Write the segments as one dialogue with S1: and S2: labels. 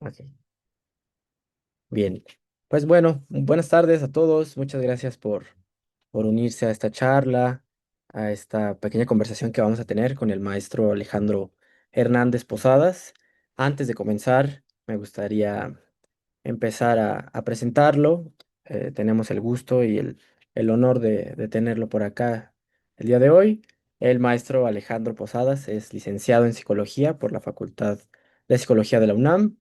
S1: Ok, bien. Pues bueno, buenas tardes a todos. Muchas gracias por unirse a esta charla, a esta pequeña conversación que vamos a tener con el maestro Alejandro Hernández Posadas. Antes de comenzar, me gustaría empezar a presentarlo. Tenemos el gusto y el honor de tenerlo por acá el día de hoy. El maestro Alejandro Posadas es licenciado en psicología por la Facultad de Psicología de la UNAM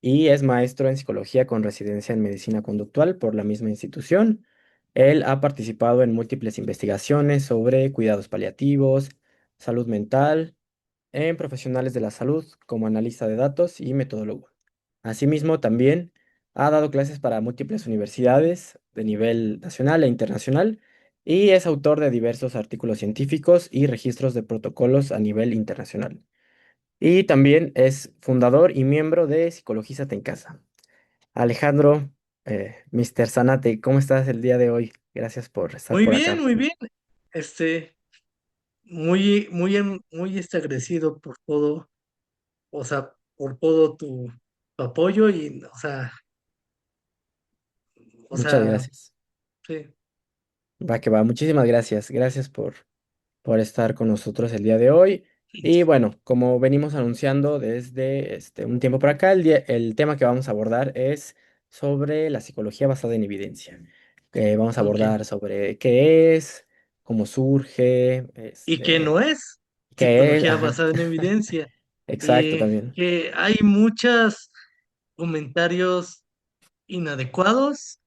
S1: y es maestro en psicología con residencia en medicina conductual por la misma institución. Él ha participado en múltiples investigaciones sobre cuidados paliativos, salud mental, en profesionales de la salud como analista de datos y metodólogo. Asimismo, también ha dado clases para múltiples universidades de nivel nacional e internacional y es autor de diversos artículos científicos y registros de protocolos a nivel internacional. Y también es fundador y miembro de Psicologízate en Casa. Alejandro, Mr. Zanate, ¿cómo estás el día de hoy? Gracias por estar
S2: Muy
S1: por
S2: bien,
S1: acá.
S2: muy bien. Este, muy agradecido por todo, o sea, por todo tu apoyo y, o
S1: Muchas
S2: sea,
S1: gracias.
S2: sí,
S1: Va que va. Muchísimas gracias. Gracias por estar con nosotros el día de hoy. Y bueno, como venimos anunciando desde un tiempo para acá, el tema que vamos a abordar es sobre la psicología basada en evidencia. Vamos a
S2: ok.
S1: abordar sobre qué es, cómo surge,
S2: Y que no es
S1: qué es,
S2: psicología
S1: ajá,
S2: basada en evidencia,
S1: exacto también.
S2: que hay muchos comentarios inadecuados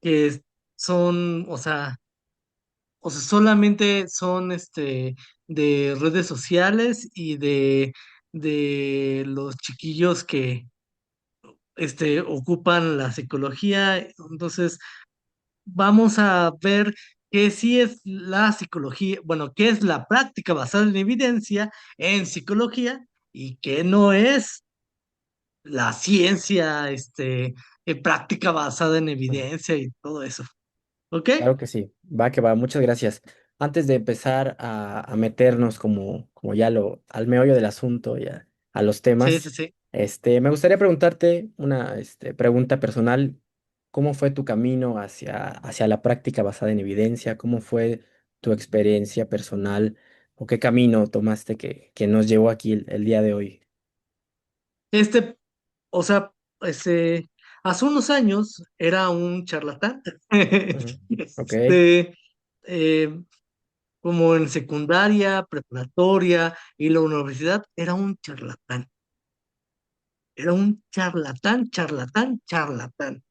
S2: que son, solamente son de redes sociales y de los chiquillos que ocupan la psicología. Entonces, vamos a ver qué sí es la psicología, bueno, qué es la práctica basada en evidencia en psicología y qué no es la ciencia, práctica basada en evidencia y todo eso. ¿Ok?
S1: Claro que sí, va que va, muchas gracias. Antes de empezar a meternos como ya al meollo del asunto y a los
S2: Sí,
S1: temas,
S2: sí, sí.
S1: me gustaría preguntarte una pregunta personal. ¿Cómo fue tu camino hacia la práctica basada en evidencia? ¿Cómo fue tu experiencia personal? ¿O qué camino tomaste que nos llevó aquí el día de hoy?
S2: Este, o sea, este, hace unos años era un charlatán.
S1: Ujú. Ok,
S2: Este, eh, como en secundaria, preparatoria y la universidad, era un charlatán. Era un charlatán, charlatán, charlatán.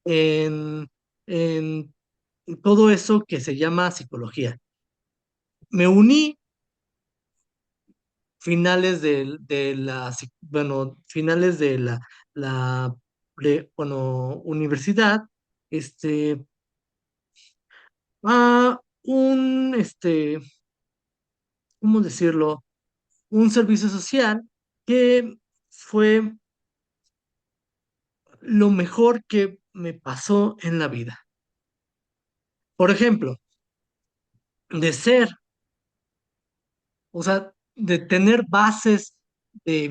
S2: En, en todo eso que se llama psicología. Me uní finales de universidad, este, a ¿cómo decirlo? Un servicio social que fue lo mejor que me pasó en la vida. Por ejemplo, de ser, de tener bases de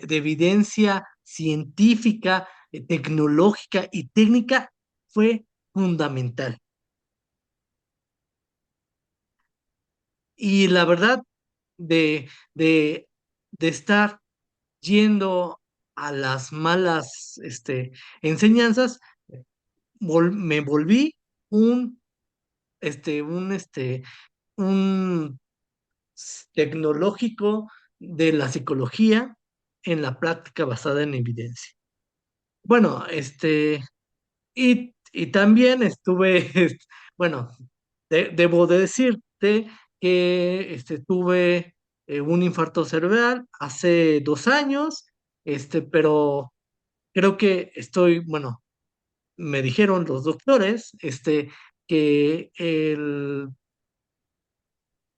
S2: evidencia científica, tecnológica y técnica fue fundamental. Y la verdad, de, de, de estar yendo a las malas, enseñanzas, me volví un, este, un, este, un tecnológico de la psicología en la práctica basada en evidencia. Bueno, y también estuve, bueno, debo de decirte que tuve un infarto cerebral hace 2 años, pero creo que bueno, me dijeron los doctores, que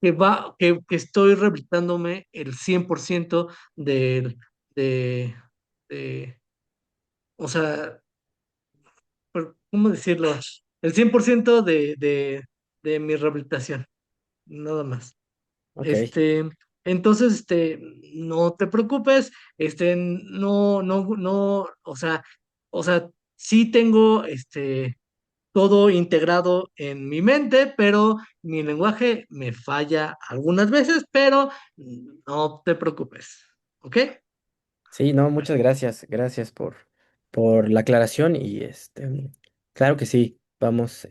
S2: que estoy rehabilitándome el 100% del, de, de, o sea, ¿cómo decirlo? El 100% de mi rehabilitación, nada más.
S1: ok,
S2: Este, Entonces, no te preocupes, no, o sea, sí tengo, todo integrado en mi mente, pero mi lenguaje me falla algunas veces, pero no te preocupes, ¿ok?
S1: Sí, no, muchas gracias. Gracias por la aclaración y claro que sí, vamos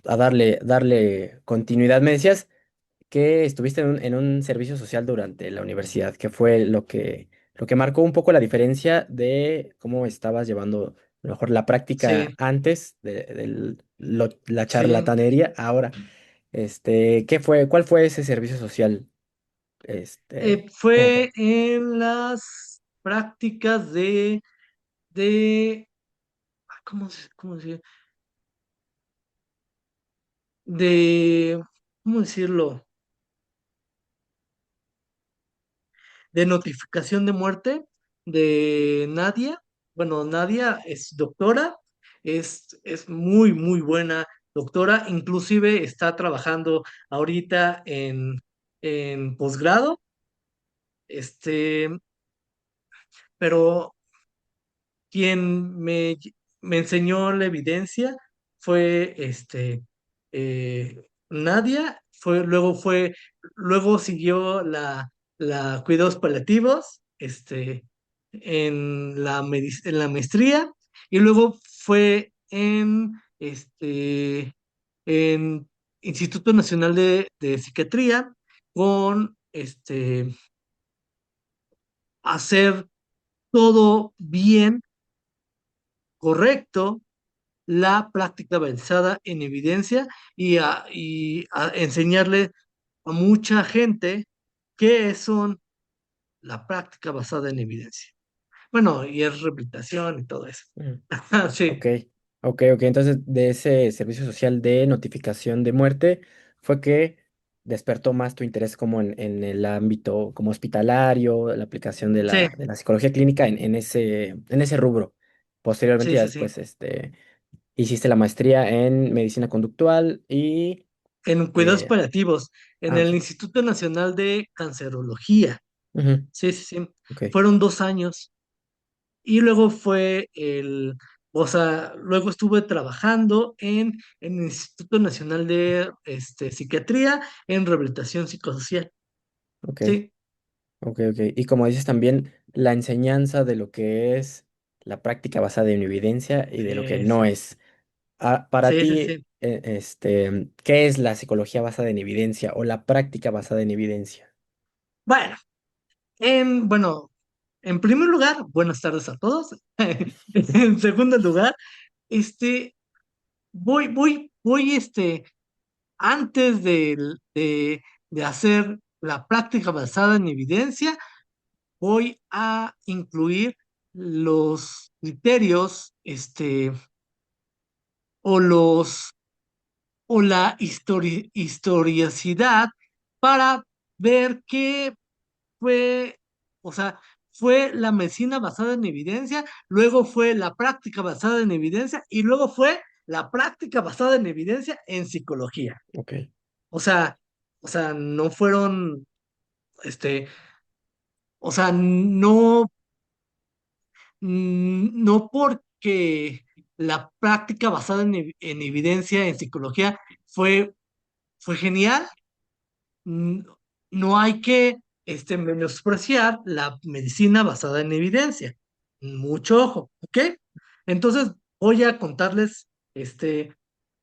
S1: a darle continuidad. Me decías que estuviste en un servicio social durante la universidad, que fue lo que marcó un poco la diferencia de cómo estabas llevando a lo mejor la
S2: Sí,
S1: práctica antes la
S2: sí.
S1: charlatanería. Ahora, cuál fue ese servicio social? ¿Cómo fue?
S2: Fue en las prácticas de, cómo se, de, ¿cómo decirlo? De notificación de muerte de Nadia. Bueno, Nadia es doctora, es muy, muy buena doctora, inclusive está trabajando ahorita en posgrado, este, pero quien me enseñó la evidencia fue Nadia, luego siguió la cuidados paliativos, en la maestría, y luego fue en Instituto Nacional de Psiquiatría con hacer todo bien, correcto, la práctica basada en evidencia y a enseñarle a mucha gente qué son la práctica basada en evidencia. Bueno, y es rehabilitación y todo eso.
S1: Ok,
S2: Sí,
S1: ok. Entonces, de ese servicio social de notificación de muerte fue que despertó más tu interés como en el ámbito como hospitalario, la aplicación de
S2: sí,
S1: la psicología clínica en ese rubro. Posteriormente,
S2: sí,
S1: ya
S2: sí, sí.
S1: después, hiciste la maestría en medicina conductual y...
S2: En cuidados
S1: eh,
S2: paliativos, en
S1: ok.
S2: el Instituto Nacional de Cancerología.
S1: Ujú,
S2: Sí, sí, sí.
S1: ok,
S2: Fueron 2 años. Y luego o sea, luego estuve trabajando en el Instituto Nacional de Psiquiatría en rehabilitación psicosocial.
S1: ok,
S2: Sí,
S1: ok. Y como dices también, la enseñanza de lo que es la práctica basada en evidencia y de lo que
S2: sí,
S1: no
S2: sí,
S1: es. Para
S2: sí, sí,
S1: ti,
S2: sí.
S1: ¿qué es la psicología basada en evidencia o la práctica basada en evidencia?
S2: Bueno, bueno, en primer lugar, buenas tardes a todos. En segundo lugar, este, antes de hacer la práctica basada en evidencia, voy a incluir los criterios, o los, o la historicidad para ver qué fue, o sea, fue la medicina basada en evidencia, luego fue la práctica basada en evidencia y luego fue la práctica basada en evidencia en psicología.
S1: Ok,
S2: O sea, no fueron, o sea, no porque la práctica basada en evidencia en psicología fue, fue genial, mm, no hay que menospreciar la medicina basada en evidencia. Mucho ojo, ¿ok? Entonces voy a contarles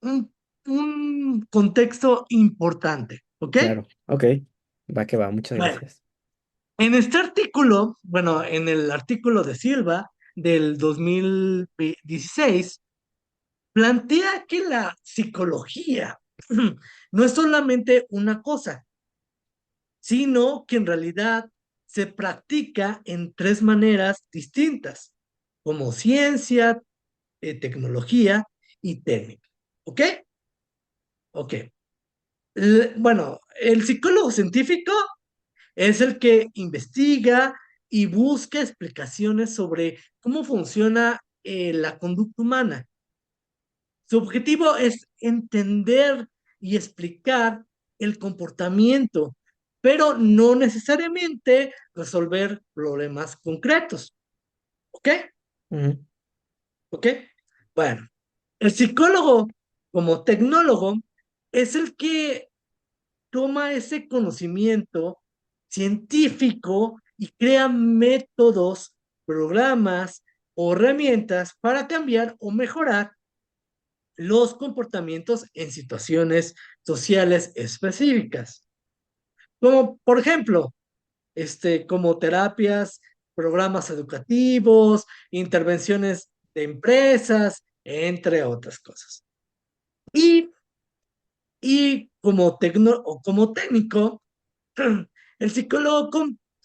S2: un, un contexto importante, ¿ok?
S1: claro, ok. Va que va, muchas
S2: Bueno,
S1: gracias.
S2: en este artículo, bueno, en el artículo de Silva del 2016, plantea que la psicología no es solamente una cosa, sino que en realidad se practica en 3 maneras distintas, como ciencia, tecnología y técnica. ¿Ok? Ok. Bueno, el psicólogo científico es el que investiga y busca explicaciones sobre cómo funciona la conducta humana. Su objetivo es entender y explicar el comportamiento, pero no necesariamente resolver problemas concretos. ¿Ok?
S1: Ujú,
S2: ¿Ok? Bueno, el psicólogo como tecnólogo es el que toma ese conocimiento científico y crea métodos, programas o herramientas para cambiar o mejorar los comportamientos en situaciones sociales específicas. Como por ejemplo, como terapias, programas educativos, intervenciones de empresas, entre otras cosas. Y, y como técnico, el psicólogo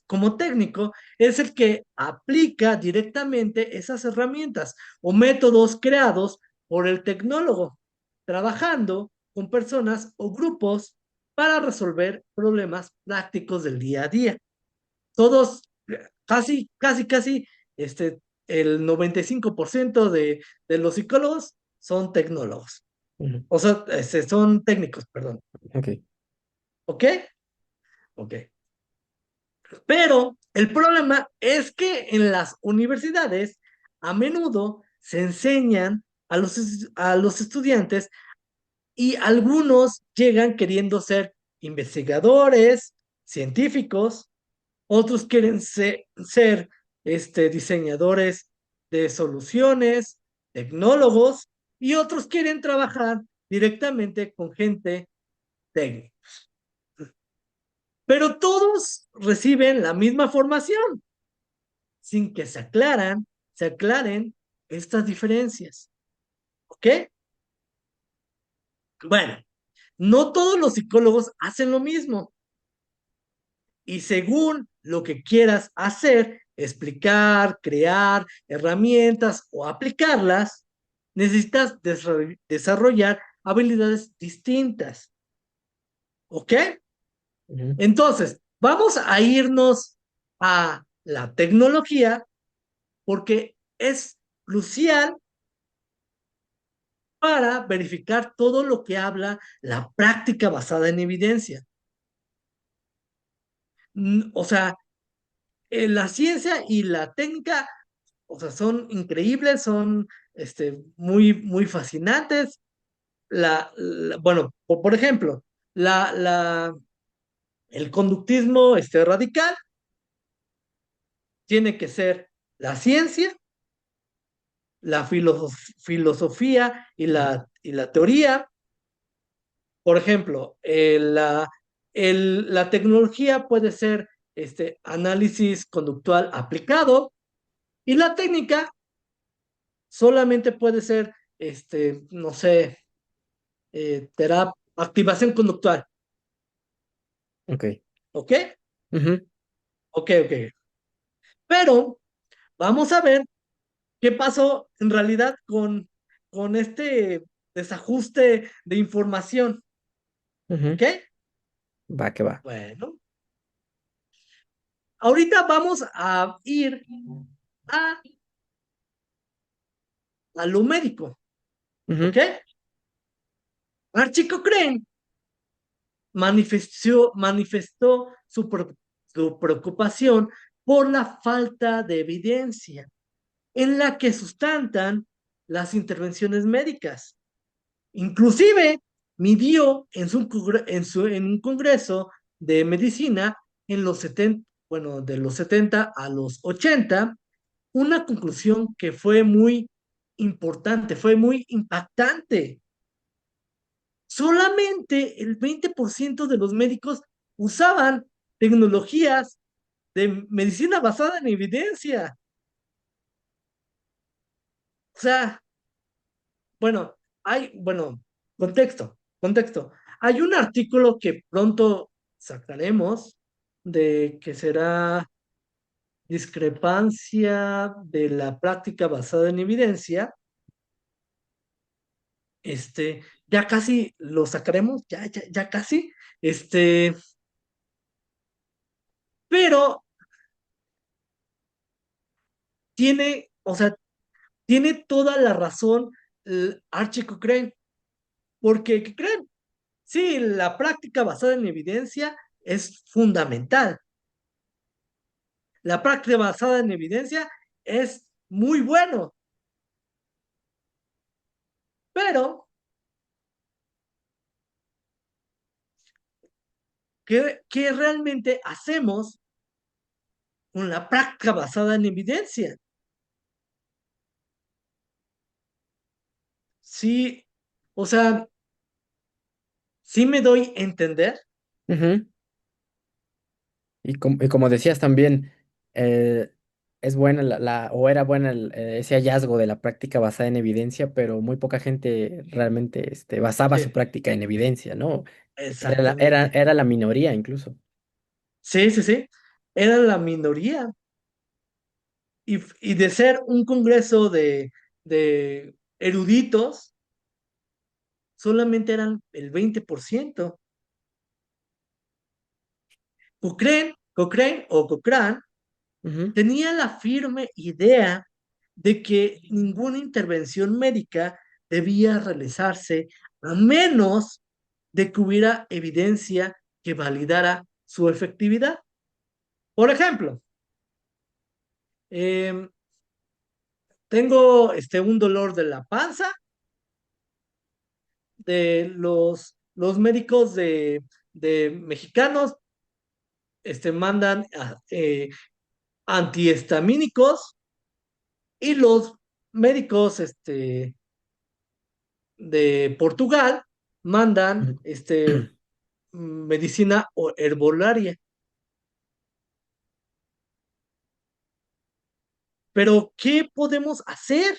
S2: como técnico es el que aplica directamente esas herramientas o métodos creados por el tecnólogo, trabajando con personas o grupos para resolver problemas prácticos del día a día. Todos, casi, este, el 95% de los psicólogos son tecnólogos.
S1: ujú.
S2: O sea, son técnicos, perdón.
S1: Ok.
S2: ¿Ok? Ok. Pero el problema es que en las universidades a menudo se enseñan a los estudiantes y algunos llegan queriendo ser investigadores, científicos, otros quieren ser diseñadores de soluciones, tecnólogos, y otros quieren trabajar directamente con gente técnica. Pero todos reciben la misma formación sin que se aclaren estas diferencias. ¿Ok? Bueno, no todos los psicólogos hacen lo mismo. Y según lo que quieras hacer, explicar, crear herramientas o aplicarlas, necesitas desarrollar habilidades distintas. ¿Ok?
S1: Ujú,
S2: Entonces, vamos a irnos a la tecnología porque es crucial para verificar todo lo que habla la práctica basada en evidencia. O sea, la ciencia y la técnica, o sea, son increíbles, son muy fascinantes. Bueno, por ejemplo, la, la, el conductismo radical tiene que ser la ciencia, la filosofía
S1: ujú,
S2: y la teoría. Por ejemplo, la tecnología puede ser análisis conductual aplicado y la técnica solamente puede ser, no sé, activación conductual.
S1: ok.
S2: ¿Ok?
S1: Ujú,
S2: Ok. Pero vamos a ver qué pasó en realidad con este desajuste de información.
S1: ujú.
S2: ¿Ok?
S1: Va que va.
S2: Bueno, ahorita vamos a ir a, a lo médico. ¿Ok?
S1: Ujú,
S2: Archie Cochrane manifestó su preocupación por la falta de evidencia en la que sustentan las intervenciones médicas. Inclusive midió en un congreso de medicina en los 70, bueno, de los 70 a los 80, una conclusión que fue muy importante, fue muy impactante. Solamente el 20% de los médicos usaban tecnologías de medicina basada en evidencia. O sea, bueno, contexto. Hay un artículo que pronto sacaremos de que será discrepancia de la práctica basada en evidencia. Ya casi lo sacaremos, ya casi. Este, pero o sea, tiene toda la razón Archie Cochrane, porque, ¿qué creen? Sí, la práctica basada en evidencia es fundamental. La práctica basada en evidencia es muy bueno, pero ¿qué realmente hacemos con la práctica basada en evidencia? Sí, o sea, sí me doy a entender.
S1: Ujú. Y como decías también, eh, es buena o era buena ese hallazgo de la práctica basada en evidencia, pero muy poca gente realmente basaba su
S2: Sí,
S1: práctica en evidencia, ¿no?
S2: exactamente.
S1: Era la minoría incluso.
S2: Sí, sí, sí. Era la minoría. Y de ser un congreso de eruditos, solamente eran el 20%. Cochrane
S1: Ujú,
S2: tenía la firme idea de que ninguna intervención médica debía realizarse a menos de que hubiera evidencia que validara su efectividad. Por ejemplo, em, tengo un dolor de la panza, de los médicos de mexicanos mandan antihistamínicos y los médicos de Portugal mandan
S1: ujú.
S2: medicina herbolaria. Pero, ¿qué podemos hacer?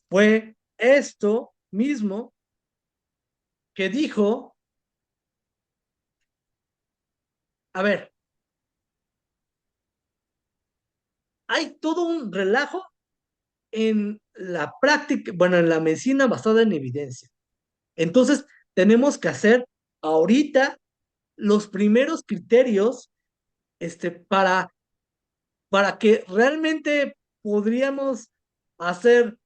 S2: Fue esto mismo que dijo, a ver, hay todo un relajo en la práctica, bueno, en la medicina basada en evidencia. Entonces, tenemos que hacer ahorita los primeros criterios para que realmente podríamos hacer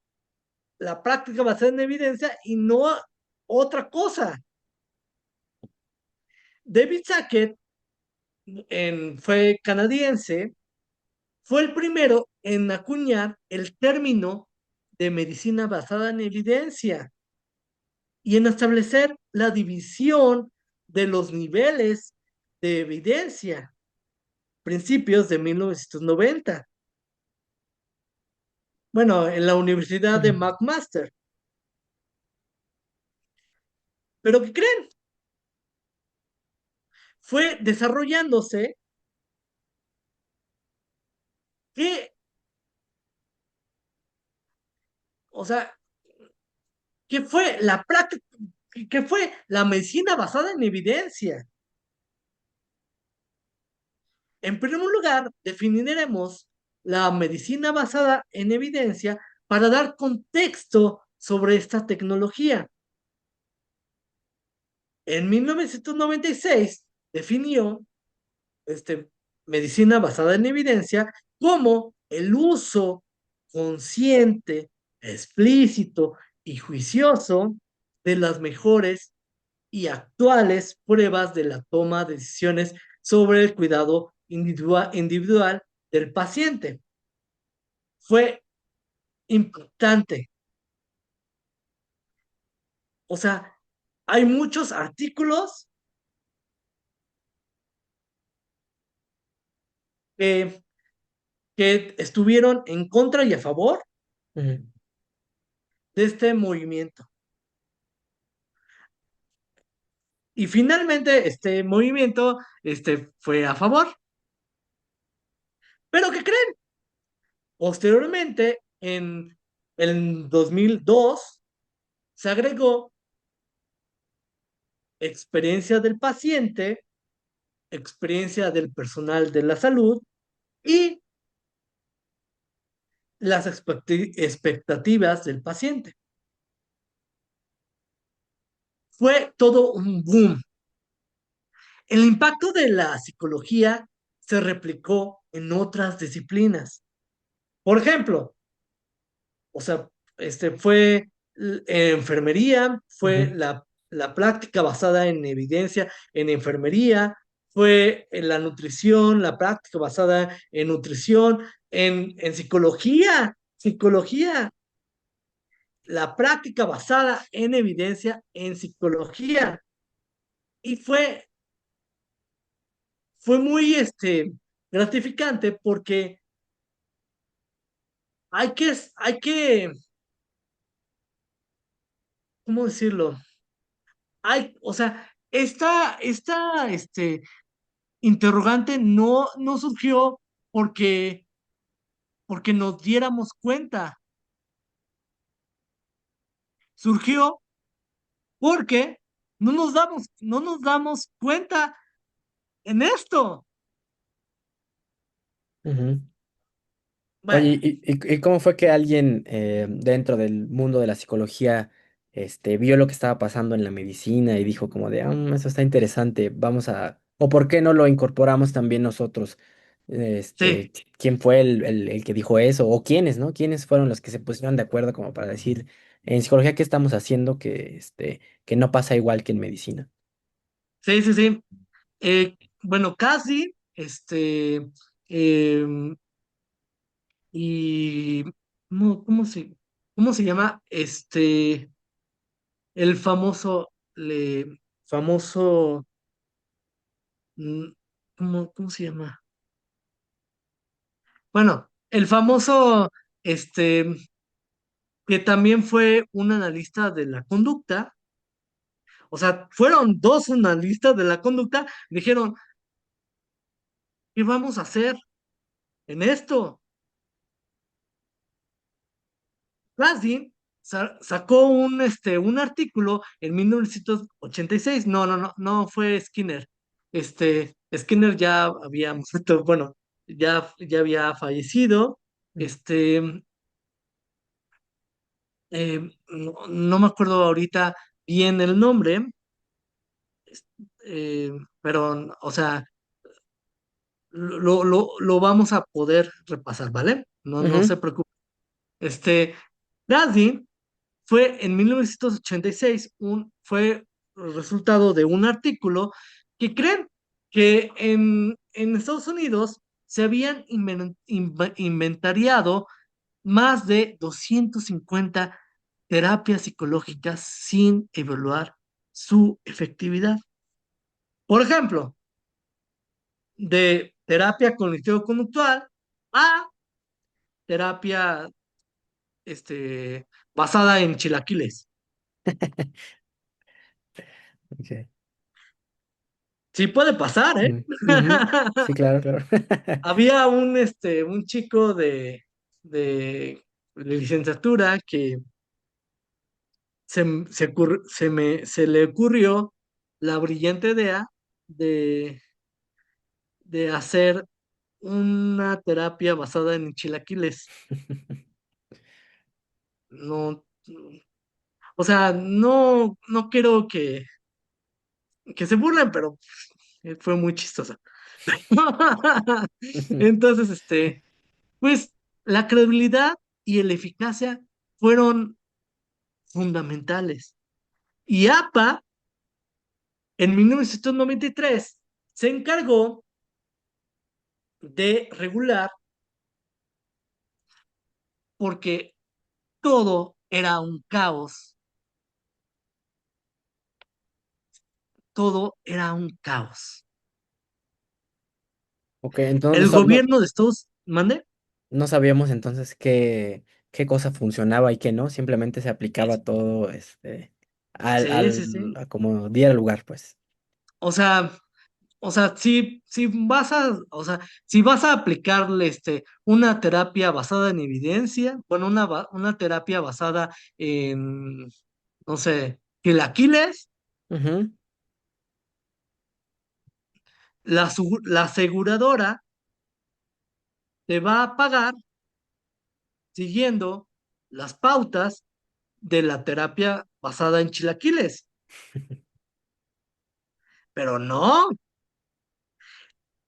S2: la práctica basada en evidencia y no otra cosa. David Sackett fue canadiense, fue el primero en acuñar el término de medicina basada en evidencia y en establecer la división de los niveles de evidencia, principios de 1990. Bueno, en la Universidad de
S1: Ujú.
S2: McMaster. Pero ¿qué creen? Fue desarrollándose que, o sea, que fue la práctica, que fue la medicina basada en evidencia. En primer lugar, definiremos la medicina basada en evidencia para dar contexto sobre esta tecnología. En 1996 definió medicina basada en evidencia como el uso consciente, explícito y juicioso de las mejores y actuales pruebas de la toma de decisiones sobre el cuidado individual del paciente. Fue impactante. O sea, hay muchos artículos que, que estuvieron en contra y a favor
S1: Ujú.
S2: de este movimiento. Y finalmente este movimiento fue a favor. Pero ¿qué creen? Posteriormente, en 2002, se agregó experiencia del paciente, experiencia del personal de la salud y las expectativas del paciente. Fue todo un boom. El impacto de la psicología se replicó en otras disciplinas. Por ejemplo, o sea, fue enfermería, fue
S1: Ujú.
S2: la práctica basada en evidencia en enfermería, fue en la nutrición, la práctica basada en nutrición, en psicología, la práctica basada en evidencia en psicología. Y fue muy gratificante porque hay que, ¿cómo decirlo? O sea, esta interrogante no surgió porque, porque nos diéramos cuenta, surgió porque no nos damos cuenta en esto.
S1: Ujú. Oye,
S2: Bueno,
S1: ¿y cómo fue que alguien dentro del mundo de la psicología vio lo que estaba pasando en la medicina y dijo como de, eso está interesante, vamos a, o por qué no lo incorporamos también nosotros?
S2: sí,
S1: ¿Quién fue el que dijo eso? ¿O quiénes, no? ¿Quiénes fueron los que se pusieron de acuerdo como para decir, en psicología, qué estamos haciendo que no pasa igual que en medicina?
S2: sí, sí, sí. Bueno, casi, em, y ¿cómo se llama? El famoso, mm, ¿cómo se llama? Bueno, el famoso, este, que también fue un analista de la conducta, o sea, fueron dos analistas de la conducta, dijeron, ¿qué vamos a hacer en esto? Raskin sacó un artículo en 1986. No fue Skinner. Skinner ya había muerto, bueno, ya había fallecido.
S1: Mm.
S2: Este, no me acuerdo ahorita bien el nombre, eh, pero, o sea, lo vamos a poder repasar, ¿vale? No
S1: Ujú.
S2: se preocupe. Este, Raskin fue en 1986, fue resultado de un artículo que creen que en Estados Unidos se habían inventariado más de 250 terapias psicológicas sin evaluar su efectividad. Por ejemplo, de terapia cognitivo-conductual a terapia basada en chilaquiles.
S1: Ok.
S2: Sí puede pasar, ¿eh?
S1: Mm, ujú. Sí, claro, claro.
S2: Había un chico de licenciatura que se le ocurrió la brillante idea de, de hacer una terapia basada en chilaquiles. No, o sea, no quiero que se burlen, pero fue muy chistosa. Entonces, pues la credibilidad y la eficacia fueron fundamentales. Y APA, en 1993 se encargó de regular porque todo era un caos, todo era un caos.
S1: Ok, entonces
S2: El gobierno de Estados, ¿mande?
S1: no sabíamos entonces qué cosa funcionaba y qué no, simplemente se aplicaba todo
S2: Sí, sí, sí.
S1: a como diera lugar, pues.
S2: O sea, si vas si vas a aplicarle una terapia basada en evidencia, bueno, una terapia basada en, no sé, chilaquiles,
S1: Ujú.
S2: la aseguradora te va a pagar siguiendo las pautas de la terapia basada en chilaquiles. Pero no,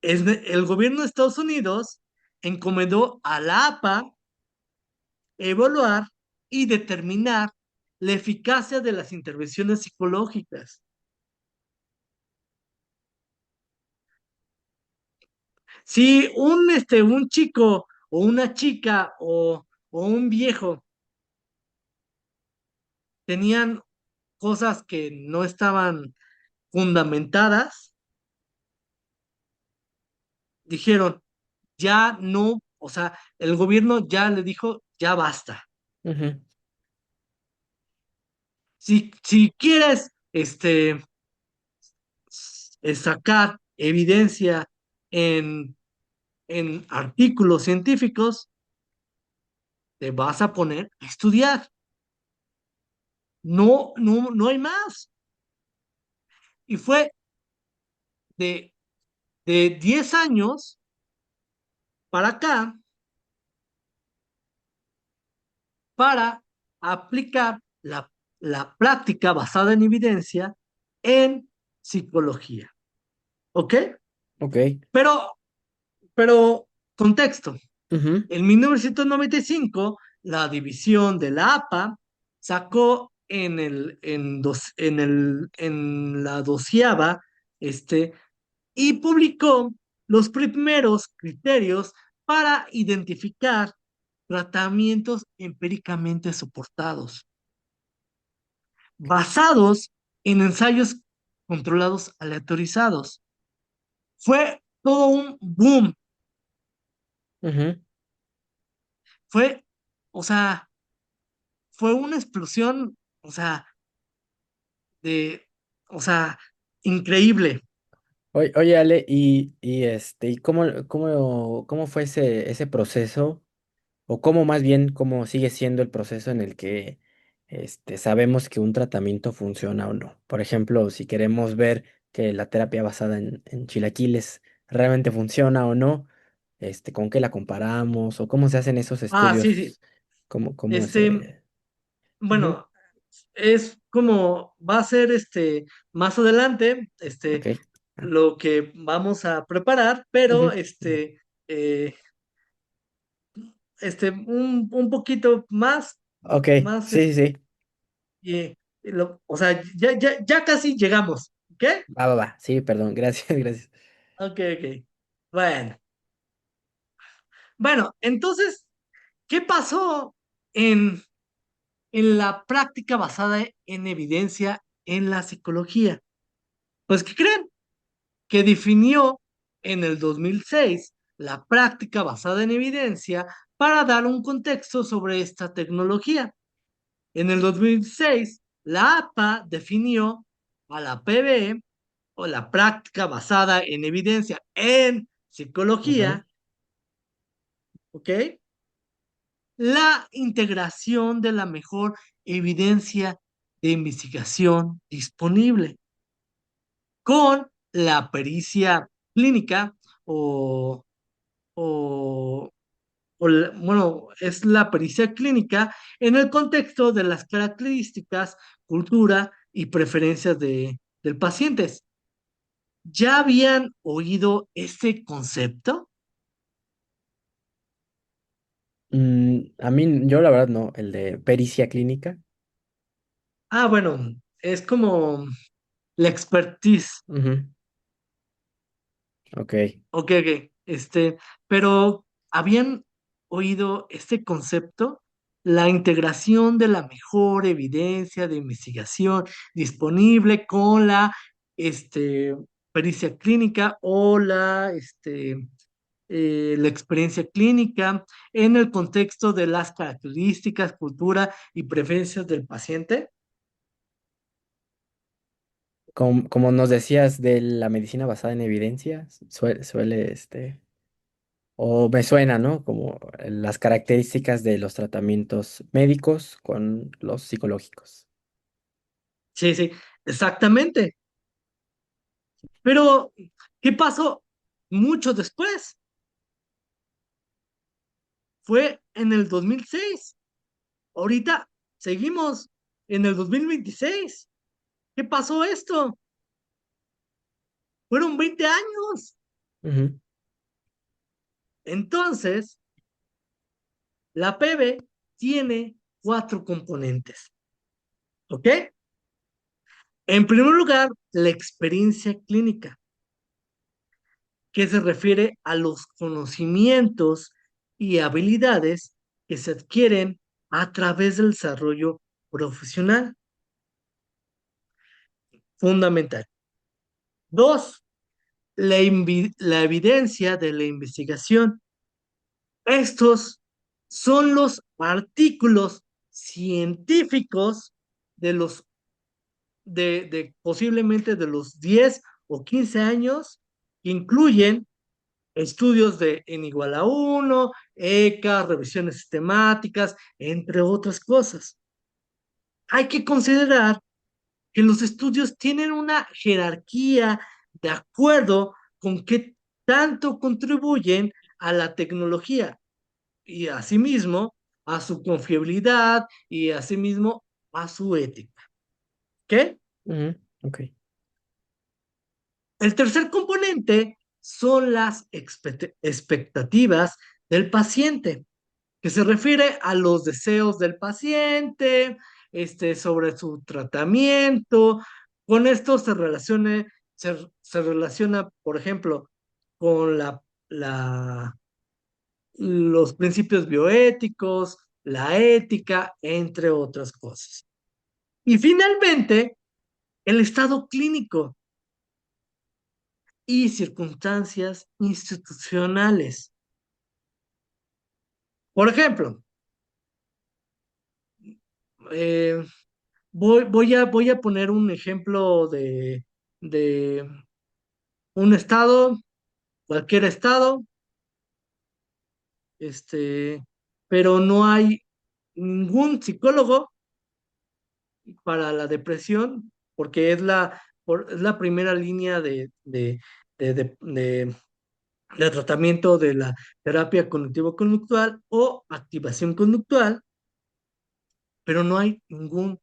S2: el gobierno de Estados Unidos encomendó a la APA evaluar y determinar la eficacia de las intervenciones psicológicas. Si un chico o una chica o un viejo tenían cosas que no estaban fundamentadas, dijeron, ya no, o sea, el gobierno ya le dijo, ya basta.
S1: Ujú,
S2: Si quieres, sacar evidencia en, en artículos científicos, te vas a poner a estudiar. No, no, no hay más. Y fue de, de 10 años para acá para aplicar la práctica basada en evidencia en psicología. ¿Ok?
S1: ok.
S2: Pero, pero, contexto.
S1: Ujú,
S2: En 1995, la división de la APA sacó en la doceava, y publicó los primeros criterios para identificar tratamientos empíricamente soportados, basados en ensayos controlados aleatorizados. Fue todo un boom,
S1: ujú.
S2: fue, o sea, fue una explosión, o sea, de, o sea, increíble.
S1: Oye, oye, Ale, ¿y cómo fue ese proceso? O cómo más bien, cómo sigue siendo el proceso en el que sabemos que un tratamiento funciona o no. Por ejemplo, si queremos ver que la terapia basada en chilaquiles realmente funciona o no, ¿con qué la comparamos? O cómo se hacen esos
S2: Ah, sí, sí.
S1: estudios, cómo
S2: Este,
S1: se... Ujú,
S2: bueno, es como va a ser más adelante,
S1: ok. Ah,
S2: lo que vamos a preparar, pero
S1: ujú, ujú.
S2: eh, un poquito más,
S1: Ok,
S2: más,
S1: sí, sí, sí.
S2: o sea, ya casi llegamos, ¿ok?
S1: Va, va, va. Sí, perdón, gracias, gracias.
S2: Ok, ok. Bueno, bueno, entonces, ¿qué pasó en, en la práctica basada en evidencia en la psicología? Pues, ¿qué creen? Que definió en el 2006 la práctica basada en evidencia para dar un contexto sobre esta tecnología. En el 2006, la APA definió a la PBE o la práctica basada en evidencia en
S1: Ujú.
S2: psicología, ¿ok? La integración de la mejor evidencia de investigación disponible con la pericia clínica o, o, bueno, es la pericia clínica en el contexto de las características, cultura y preferencias del paciente. ¿Ya habían oído ese concepto?
S1: A mí, yo la verdad no, el de pericia clínica.
S2: Ah, bueno, es como la expertise.
S1: Ujú, ok.
S2: Ok, ok. Pero ¿habían oído este concepto? La integración de la mejor evidencia de investigación disponible con la pericia clínica o la experiencia clínica en el contexto de las características, cultura y preferencias del paciente.
S1: Como nos decías de la medicina basada en evidencia, suele, o me suena, ¿no? Como las características de los tratamientos médicos con los psicológicos.
S2: Sí, sí, exactamente. Pero, ¿qué pasó mucho después? Fue en el 2006. Ahorita seguimos en el 2026. ¿Qué pasó esto? Fueron 20 años.
S1: Ujú,
S2: Entonces, la PB tiene cuatro componentes. ¿Ok? En primer lugar, la experiencia clínica, que se refiere a los conocimientos y habilidades que se adquieren a través del desarrollo profesional, fundamental. Dos, la evidencia de la investigación. Estos son los artículos científicos de los de posiblemente de los 10 o 15 años que incluyen estudios de N igual a uno, ECA, revisiones sistemáticas, entre otras cosas. Hay que considerar que los estudios tienen una jerarquía de acuerdo con qué tanto contribuyen a la tecnología y asimismo a su confiabilidad y asimismo a su ética. ¿Qué?
S1: Ujú, ok.
S2: El tercer componente son las expectativas del paciente, que se refiere a los deseos del paciente, sobre su tratamiento. Con esto se relaciona, por ejemplo, con los principios bioéticos, la ética, entre otras cosas. Y finalmente, el estado clínico y circunstancias institucionales. Por ejemplo, eh, voy a poner un ejemplo de un estado, cualquier estado, pero no hay ningún psicólogo para la depresión, porque es la primera línea de, de- de- de tratamiento de la terapia cognitivo-conductual o activación conductual, pero no hay ningún,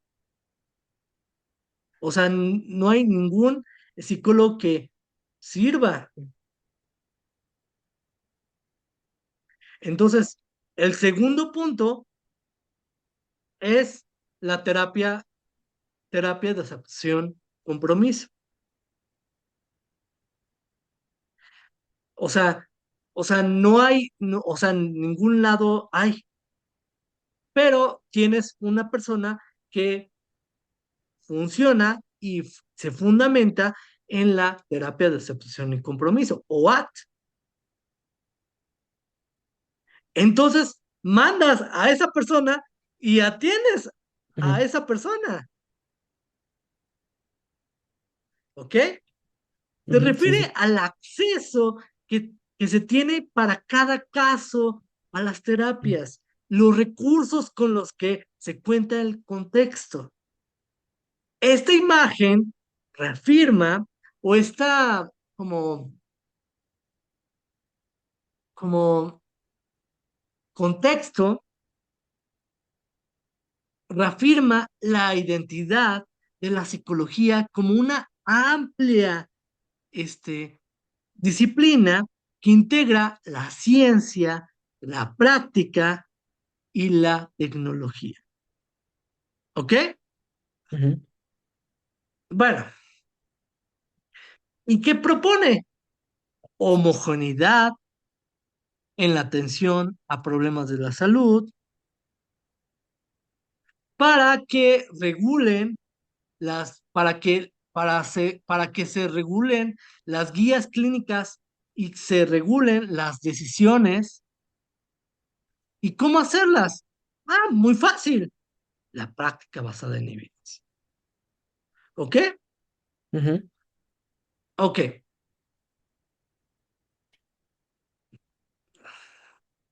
S2: o sea, no hay ningún psicólogo que sirva. Entonces, el segundo punto es la terapia de aceptación compromiso. O sea, no hay, o sea, en ningún lado hay, pero tienes una persona que funciona y se fundamenta en la terapia de aceptación y compromiso, o ACT. Entonces, mandas a esa persona y atiendes a
S1: Ujú,
S2: esa persona, ¿ok? Se
S1: ujú, sí,
S2: refiere
S1: sí.
S2: al acceso que se tiene para cada caso a las
S1: Ujú,
S2: terapias, los recursos con los que se cuenta el contexto. Esta imagen reafirma o está como, como contexto, reafirma la identidad de la psicología como una amplia este, disciplina que integra la ciencia, la práctica y la tecnología. ¿Ok?
S1: ujú,
S2: Bueno, ¿y qué propone? Homogeneidad en la atención a problemas de la salud para que regulen para que se regulen las guías clínicas y se regulen las decisiones. ¿Y cómo hacerlas? Ah, muy fácil. La práctica basada en evidencia. ¿Ok?
S1: ujú,
S2: Ok.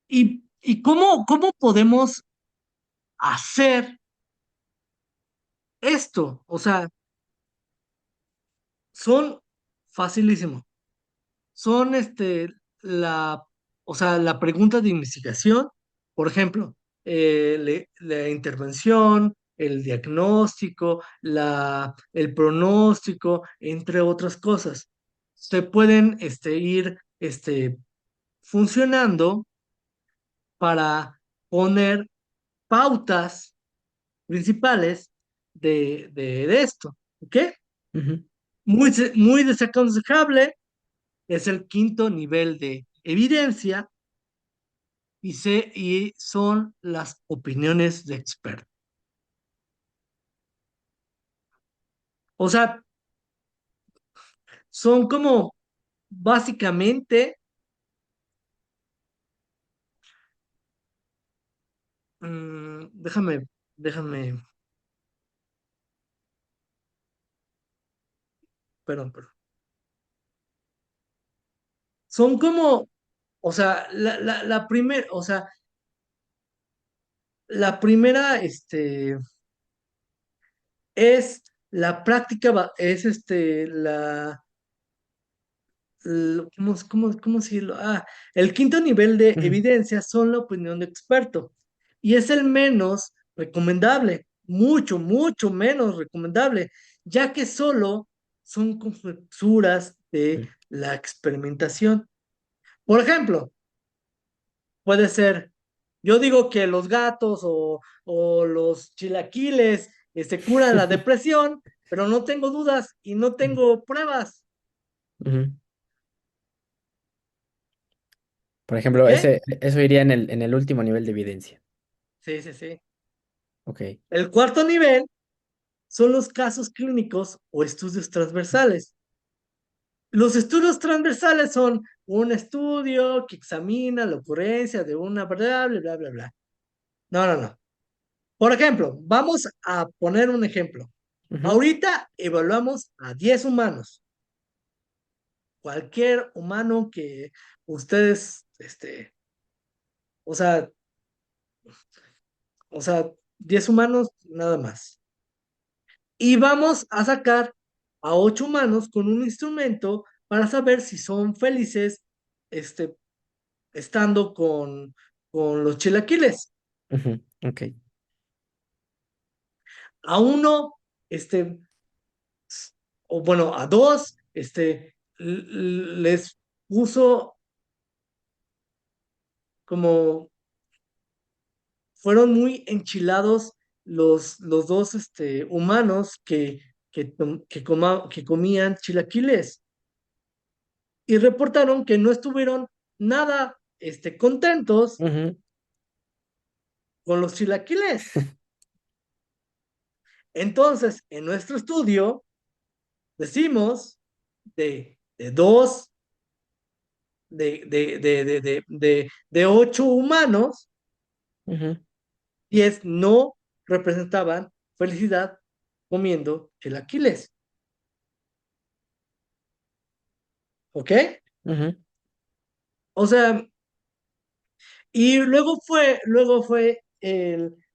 S2: ¿Y cómo podemos hacer esto? O sea, son facilísimos. Son la, o sea, la pregunta de investigación, por ejemplo, la intervención, el diagnóstico, el pronóstico, entre otras cosas. Se pueden ir funcionando para poner pautas principales de esto. ¿Ok?
S1: Ujú,
S2: Muy desaconsejable es el quinto nivel de evidencia y son las opiniones de expertos. O sea, son como básicamente, déjame, perdón. Son como, o sea, la primera, o sea, la primera, es la práctica, es ¿cómo decirlo? El quinto nivel de
S1: ujú,
S2: evidencia son la opinión de experto y es el menos recomendable, mucho menos recomendable, ya que solo son conjeturas de
S1: ujú.
S2: la experimentación. Por ejemplo, puede ser, yo digo que los gatos o los chilaquiles curan la depresión, pero no tengo dudas y no tengo pruebas,
S1: Ujú. Por
S2: ¿ok?
S1: ejemplo, eso iría en el último nivel de evidencia.
S2: Sí, sí, sí.
S1: Ok.
S2: El cuarto nivel son los casos clínicos o estudios transversales. Los estudios transversales son un estudio que examina la ocurrencia de una variable, bla, bla, bla. No, no, no. Por ejemplo, vamos a poner un ejemplo.
S1: Ujú,
S2: Ahorita evaluamos a 10 humanos. Cualquier humano que ustedes, o sea, o sea, 10 humanos nada más. Y vamos a sacar a 8 humanos con un instrumento para saber si son felices, este, estando con los chilaquiles.
S1: ujú, ok.
S2: A uno, este, o bueno, a dos, les puso como, fueron muy enchilados los dos, humanos que comían chilaquiles y reportaron que no estuvieron nada, contentos
S1: Ujú,
S2: con los chilaquiles. Entonces, en nuestro estudio, decimos de dos, de 8 humanos,
S1: ujú,
S2: 10 no representaban felicidad comiendo chilaquiles. ¿Ok?
S1: ujú,
S2: O sea, y luego fue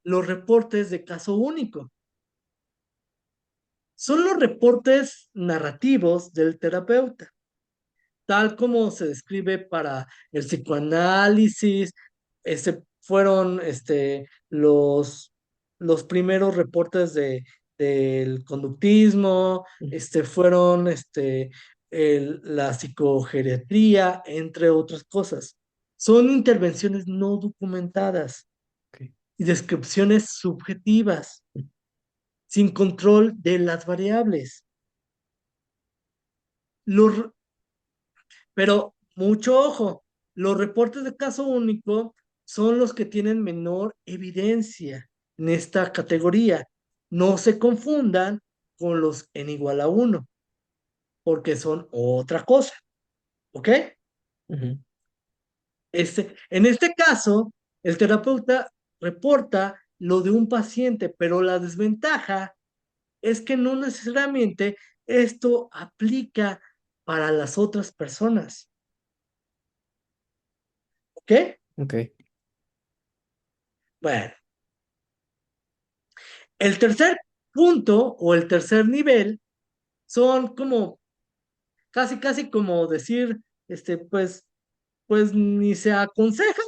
S2: los reportes de caso único. Son los reportes narrativos del terapeuta, tal como se describe para el psicoanálisis. Fueron los primeros reportes del conductismo, fueron la psicogeriatría, entre otras cosas. Son intervenciones no documentadas
S1: ok.
S2: y descripciones subjetivas, sin control de las variables. Los Pero mucho ojo, los reportes de caso único son los que tienen menor evidencia en esta categoría. No se confundan con los n igual a 1, porque son otra cosa, ¿ok?
S1: Ujú,
S2: En este caso, el terapeuta reporta lo de un paciente, pero la desventaja es que no necesariamente esto aplica para las otras personas, ¿ok?
S1: ok.
S2: Bueno. El tercer punto o el tercer nivel son como casi como decir, pues ni se aconseja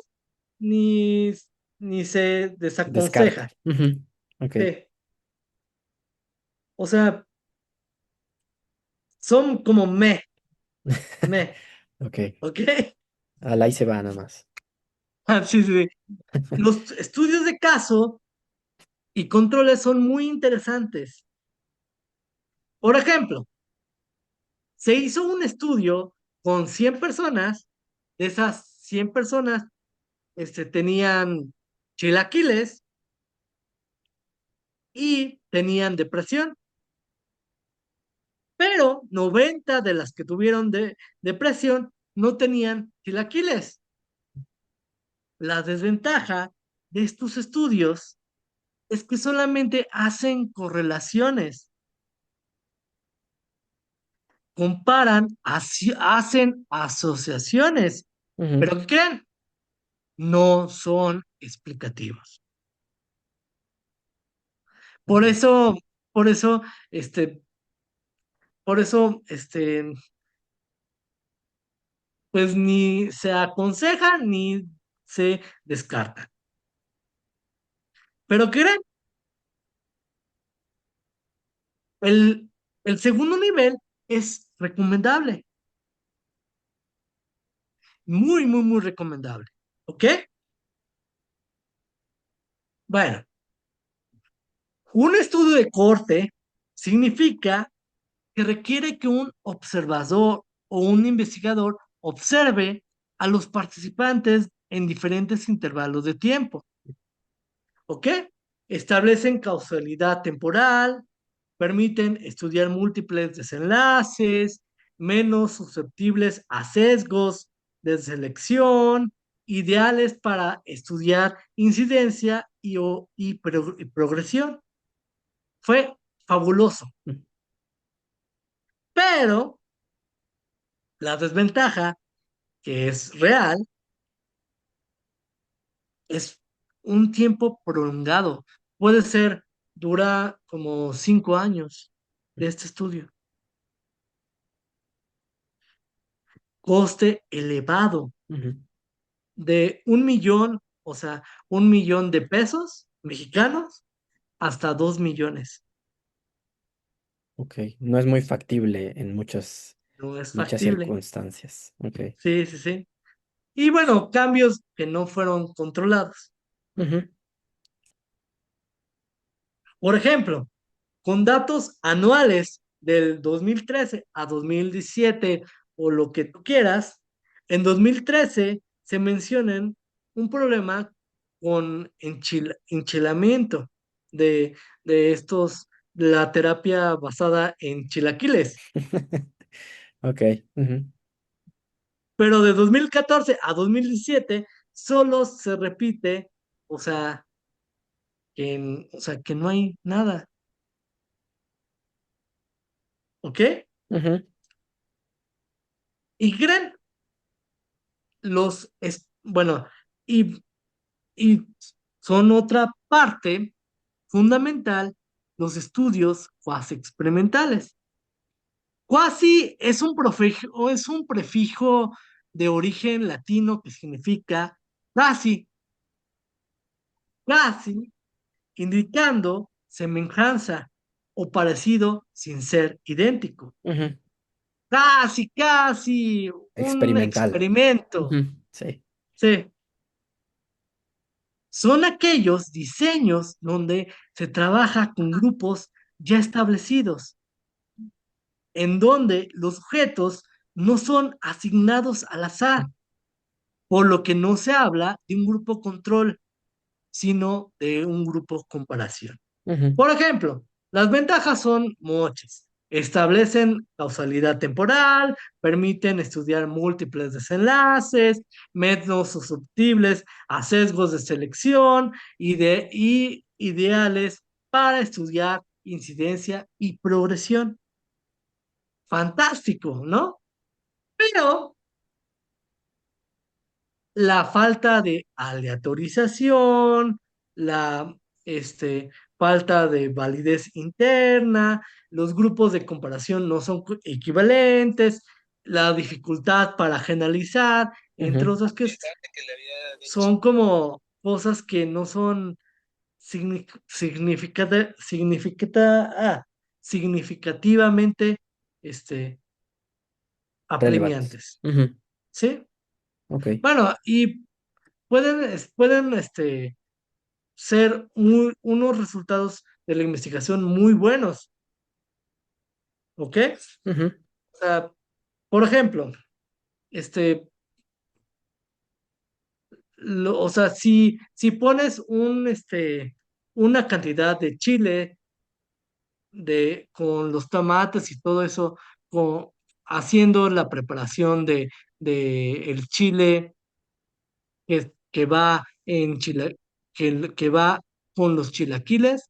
S2: ni, ni se
S1: Descarta.
S2: desaconseja.
S1: Ujú, ok.
S2: Sí. O sea, son como me,
S1: Ok.
S2: ¿ok?
S1: Ahí se va nada más.
S2: Sí, sí, sí. Los estudios de caso y controles son muy interesantes. Por ejemplo, se hizo un estudio con 100 personas. De esas 100 personas, tenían chilaquiles y tenían depresión, pero 90 de las que tuvieron depresión no tenían chilaquiles. La desventaja de estos estudios es que solamente hacen correlaciones, comparan, hacen asociaciones,
S1: Ujú,
S2: pero ¿qué creen? No son explicativos. Por
S1: ok.
S2: eso, por eso, este, por eso, pues ni se aconseja ni se descarta. Pero ¿qué creen? El, el segundo nivel es recomendable, muy, muy, muy recomendable. ¿Ok? Bueno, un estudio de corte significa que requiere que un observador o un investigador observe a los participantes en diferentes intervalos de tiempo. ¿Ok? Establecen causalidad temporal, permiten estudiar múltiples desenlaces, menos susceptibles a sesgos de selección, ideales para estudiar incidencia y progresión. Fue fabuloso,
S1: Mm,
S2: pero la desventaja, que es real, es un tiempo prolongado. Puede ser, dura como 5 años de este estudio. Coste elevado
S1: ujú,
S2: de 1 millón, o sea, 1 millón de pesos mexicanos hasta 2 millones.
S1: ok. No es muy factible en
S2: No es
S1: muchas
S2: factible.
S1: circunstancias. Ok.
S2: Sí, sí, sí. Y bueno, cambios que no fueron controlados.
S1: Ujú,
S2: Por ejemplo, con datos anuales del 2013 a 2017 o lo que tú quieras, en 2013 se mencionan un problema con enchilamiento de, de la terapia basada en chilaquiles.
S1: ok. Ujú,
S2: Pero de 2014 a 2017 solo se repite, o sea, que no hay nada, ¿ok?
S1: ujú,
S2: Y creen bueno, y, y son otra parte fundamental los estudios cuasi experimentales. Cuasi es un prefijo de origen latino que significa casi, casi, indicando semejanza o parecido sin ser idéntico.
S1: ujú.
S2: Casi, casi, un
S1: Experimental.
S2: experimento.
S1: Ujú, sí.
S2: Sí, son aquellos diseños donde se trabaja con grupos ya establecidos, en donde los objetos no son asignados al azar, por lo que no se habla de un grupo control, sino de un grupo comparación.
S1: Ujú,
S2: Por ejemplo, las ventajas son muchas. Establecen causalidad temporal, permiten estudiar múltiples desenlaces, menos susceptibles a sesgos de selección y ideales para estudiar incidencia y progresión. Fantástico, ¿no? Pero la falta de aleatorización, la falta de validez interna, los grupos de comparación no son equivalentes, la dificultad para generalizar, entre
S1: ujú.
S2: otras que son como cosas que no son significativamente este,
S1: Relevantes.
S2: apremiantes,
S1: Ujú,
S2: ¿sí?
S1: ok.
S2: Bueno, y pueden, ser unos resultados de la investigación muy buenos, ¿ok?
S1: Ujú,
S2: O sea, por ejemplo, este, o sea, si pones una cantidad de chile con los tomates y todo eso, con, haciendo la preparación de el chile que va que va con los chilaquiles,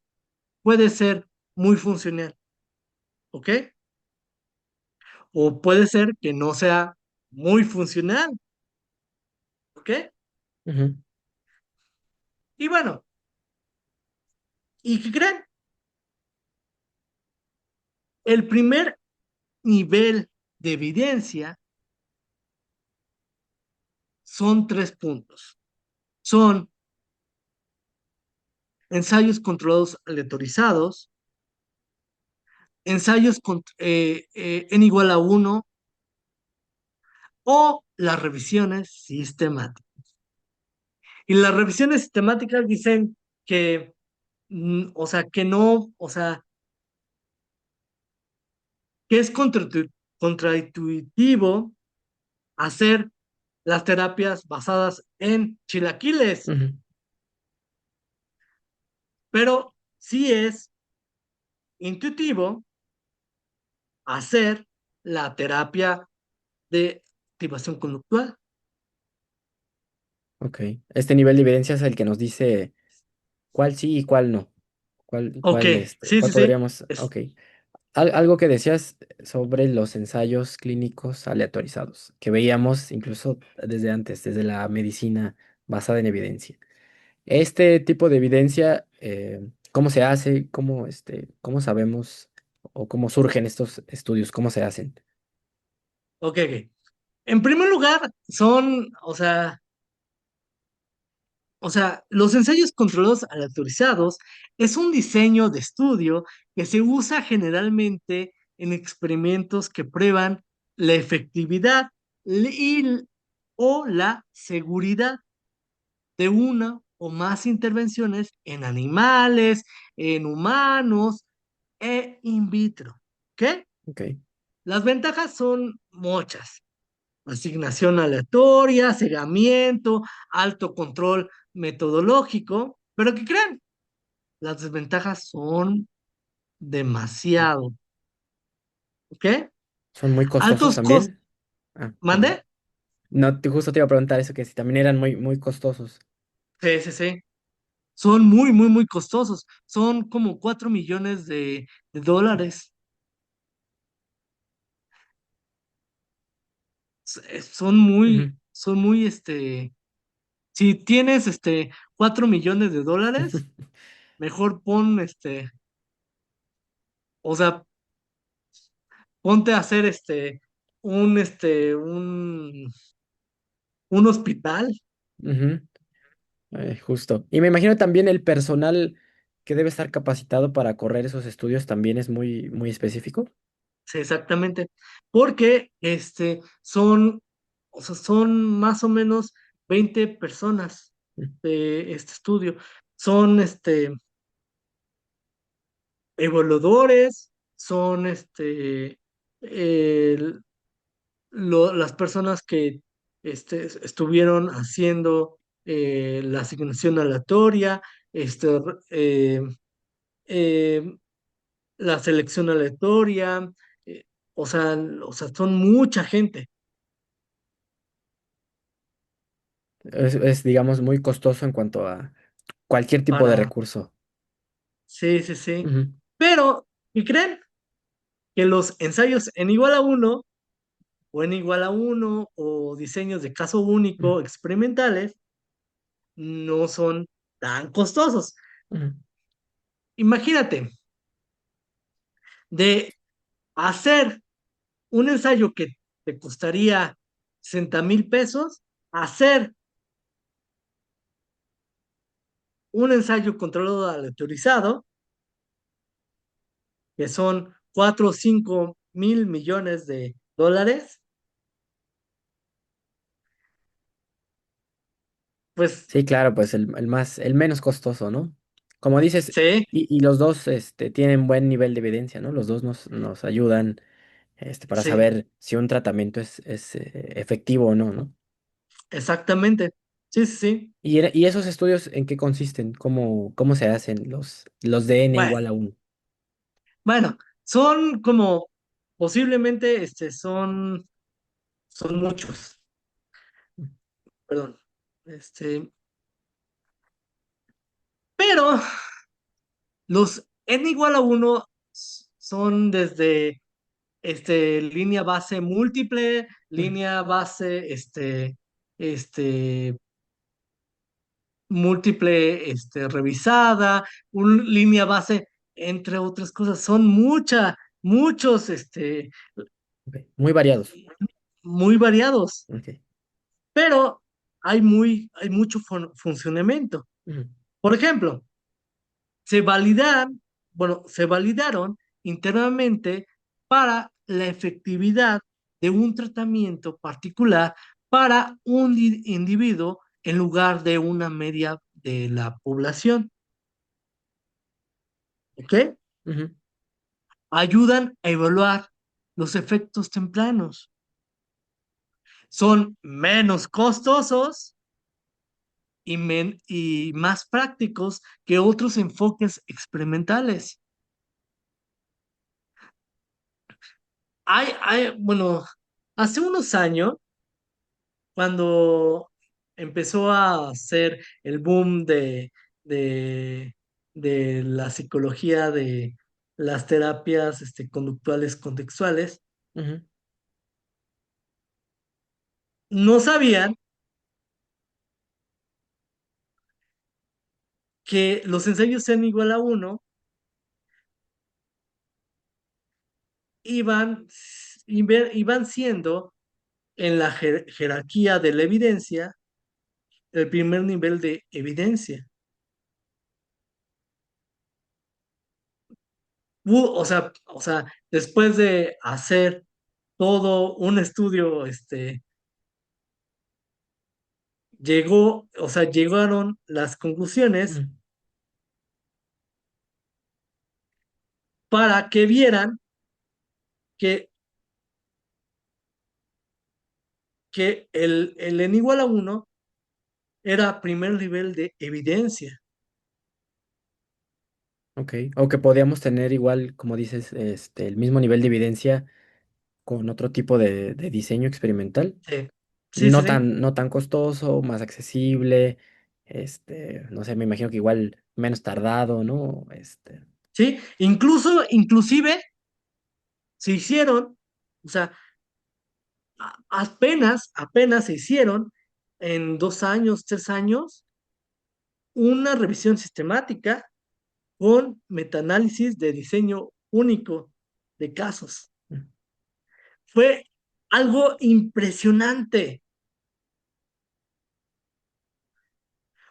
S2: puede ser muy funcional, ¿ok? O puede ser que no sea muy funcional, ¿ok?
S1: ujú,
S2: Y bueno, ¿y qué creen? El primer nivel de evidencia son tres puntos. Son ensayos controlados aleatorizados, ensayos n igual a uno o las revisiones sistemáticas. Y las revisiones sistemáticas dicen que, o sea, que no, o sea, que es contraintuitivo hacer las terapias basadas en chilaquiles,
S1: ujú.
S2: pero sí es intuitivo hacer la terapia de activación conductual.
S1: Ok. Este nivel de evidencia es el que nos dice cuál sí y cuál no.
S2: Ok, sí,
S1: Cuál
S2: sí, sí.
S1: podríamos. Ok. Algo que decías sobre los ensayos clínicos aleatorizados, que veíamos incluso desde antes, desde la medicina basada en evidencia. Este tipo de evidencia, ¿cómo se hace? ¿Cómo sabemos o cómo surgen estos estudios? ¿Cómo se hacen?
S2: Ok, ok. En primer lugar, los ensayos controlados aleatorizados es un diseño de estudio que se usa generalmente en experimentos que prueban la efectividad o la seguridad de una o más intervenciones en animales, en humanos e in vitro. ¿Qué?
S1: Ok.
S2: Las ventajas son muchas. Asignación aleatoria, cegamiento, alto control metodológico, pero ¿qué creen? Las desventajas son demasiado, ¿ok?
S1: ¿Son muy costosos
S2: Altos costos,
S1: también? Ah, perdón.
S2: ¿mande?
S1: No, justo te iba a preguntar eso, que si también eran muy costosos.
S2: Sí, sí, sí. Son muy, muy, muy costosos. Son como 4 millones de dólares.
S1: Ujú.
S2: Son muy, si tienes, 4 millones de dólares, mejor o sea, ponte a hacer, un, este, un hospital.
S1: Ujú. Justo. Y me imagino también el personal que debe estar capacitado para correr esos estudios también es muy específico.
S2: Sí, exactamente, porque, o sea, son más o menos 20 personas
S1: Mm,
S2: de este estudio. Son, evaluadores, son, el- las personas que estuvieron haciendo la asignación aleatoria, este, eh, eh, la selección aleatoria, eh, son mucha gente
S1: digamos, muy costoso en cuanto a cualquier tipo de
S2: para,
S1: recurso.
S2: sí, sí, sí.
S1: Ujú,
S2: Pero, ¿y creen? Que los ensayos en igual a uno o n igual a uno o diseños de caso
S1: ujú,
S2: único experimentales no son tan costosos.
S1: ujú,
S2: Imagínate, de hacer un ensayo que te costaría 60,000 pesos, hacer un ensayo controlado aleatorizado, que son 4 o 5 mil millones de dólares, Pues
S1: Sí, claro, pues el menos costoso, ¿no? Como dices,
S2: sí,
S1: y los dos tienen buen nivel de evidencia, ¿no? Los dos nos ayudan para
S2: sí,
S1: saber si un tratamiento es efectivo o no, ¿no?
S2: exactamente. Sí, sí, sí.
S1: ¿Y esos estudios en qué consisten? ¿Cómo se hacen los de n
S2: Bueno,
S1: igual a uno?
S2: bueno, son como, posiblemente, son muchos, perdón. Este, pero los n igual a uno son desde línea base múltiple,
S1: Mm,
S2: línea base este, múltiple revisada, línea base, entre otras cosas. Son muchos,
S1: ok. Muy variados.
S2: muy variados,
S1: Ok.
S2: pero hay mucho funcionamiento.
S1: Ujú,
S2: Por ejemplo, se validaron internamente para la efectividad de un tratamiento particular para un individuo en lugar de una media de la población, ¿ok?
S1: ujú,
S2: Ayudan a evaluar los efectos tempranos. Son menos costosos y más prácticos que otros enfoques experimentales. Bueno, hace unos años, cuando empezó a hacer el boom de, de la psicología de las terapias conductuales contextuales,
S1: ujú,
S2: no sabían que los ensayos n igual a uno iban, iban siendo en la jerarquía de la evidencia el primer nivel de evidencia. Después de hacer todo un estudio, llegaron las conclusiones
S1: ujú.
S2: para que vieran que, que el n igual a uno era primer nivel de evidencia.
S1: Ok. O que podíamos tener igual, como dices, el mismo nivel de evidencia con otro tipo de diseño experimental.
S2: Sí, sí, sí,
S1: No
S2: sí.
S1: tan, no tan costoso, más accesible, no sé, me imagino que igual menos tardado, ¿no?
S2: Sí, inclusive se hicieron, o sea, apenas se hicieron en 2 años, 3 años, una revisión sistemática con metaanálisis de diseño único de casos.
S1: Mm,
S2: Fue algo impresionante.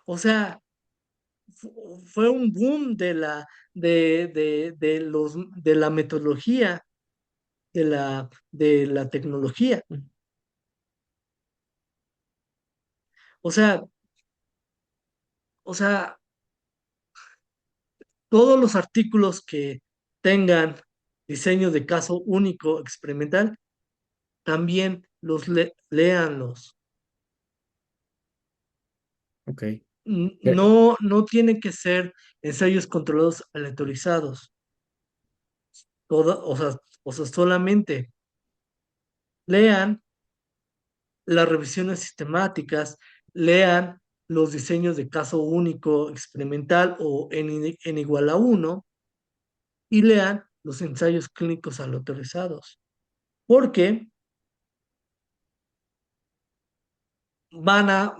S2: O sea, fue un boom de la metodología, de la tecnología.
S1: mm,
S2: O sea, o sea, todos los artículos que tengan diseño de caso único experimental, también léanlos.
S1: ok.
S2: No tienen que ser ensayos controlados aleatorizados. Solamente lean las revisiones sistemáticas, lean los diseños de caso único experimental o en igual a uno y lean los ensayos clínicos aleatorizados, porque van a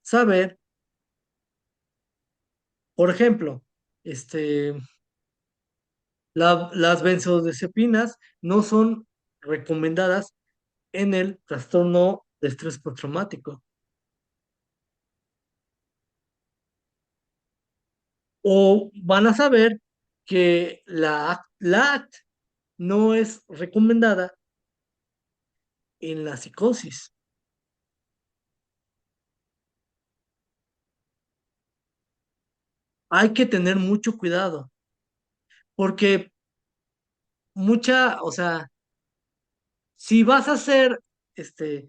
S2: saber, por ejemplo, este, las benzodiazepinas no son recomendadas en el trastorno de estrés postraumático. O van a saber que la ACT no es recomendada en la psicosis. hay que tener mucho cuidado, porque o sea, si vas a ser este,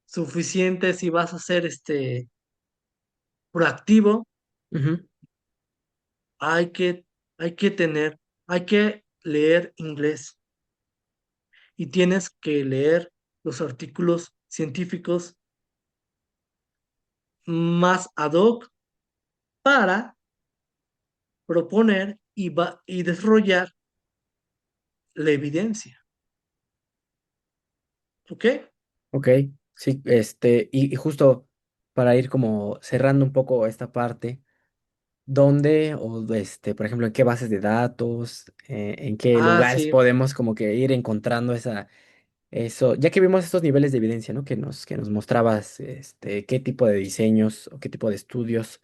S2: suficiente, si vas a ser proactivo,
S1: Ujú.
S2: hay que, hay que leer inglés y tienes que leer los artículos científicos más ad hoc para proponer y desarrollar la evidencia. ¿Ok?
S1: Ok, sí, y justo para ir como cerrando un poco esta parte, ¿dónde o por ejemplo, en qué bases de datos, en qué
S2: Ah,
S1: lugares
S2: sí,
S1: podemos como que ir encontrando eso, ya que vimos estos niveles de evidencia, ¿no? Que nos mostrabas, qué tipo de diseños o qué tipo de estudios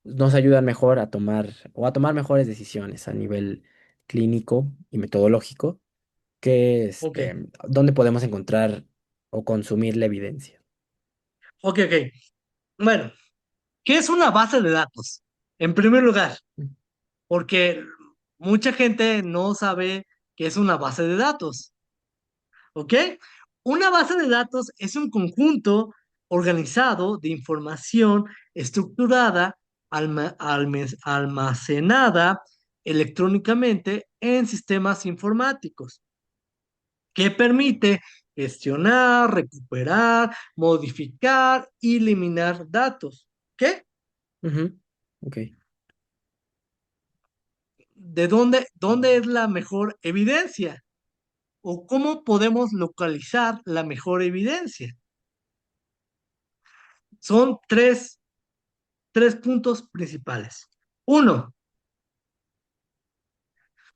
S1: nos ayudan mejor a tomar o a tomar mejores decisiones a nivel clínico y metodológico,
S2: ok,
S1: dónde podemos encontrar o consumir la evidencia.
S2: ok. Bueno, ¿qué es una base de datos? En primer lugar, porque mucha gente no sabe qué es una base de datos. ¿Ok? Una base de datos es un conjunto organizado de información estructurada, almacenada electrónicamente en sistemas informáticos, que permite gestionar, recuperar, modificar y eliminar datos. ¿Qué?
S1: Ujú. Ok.
S2: ¿Dónde es la mejor evidencia? ¿O cómo podemos localizar la mejor evidencia? Son tres puntos principales. Uno,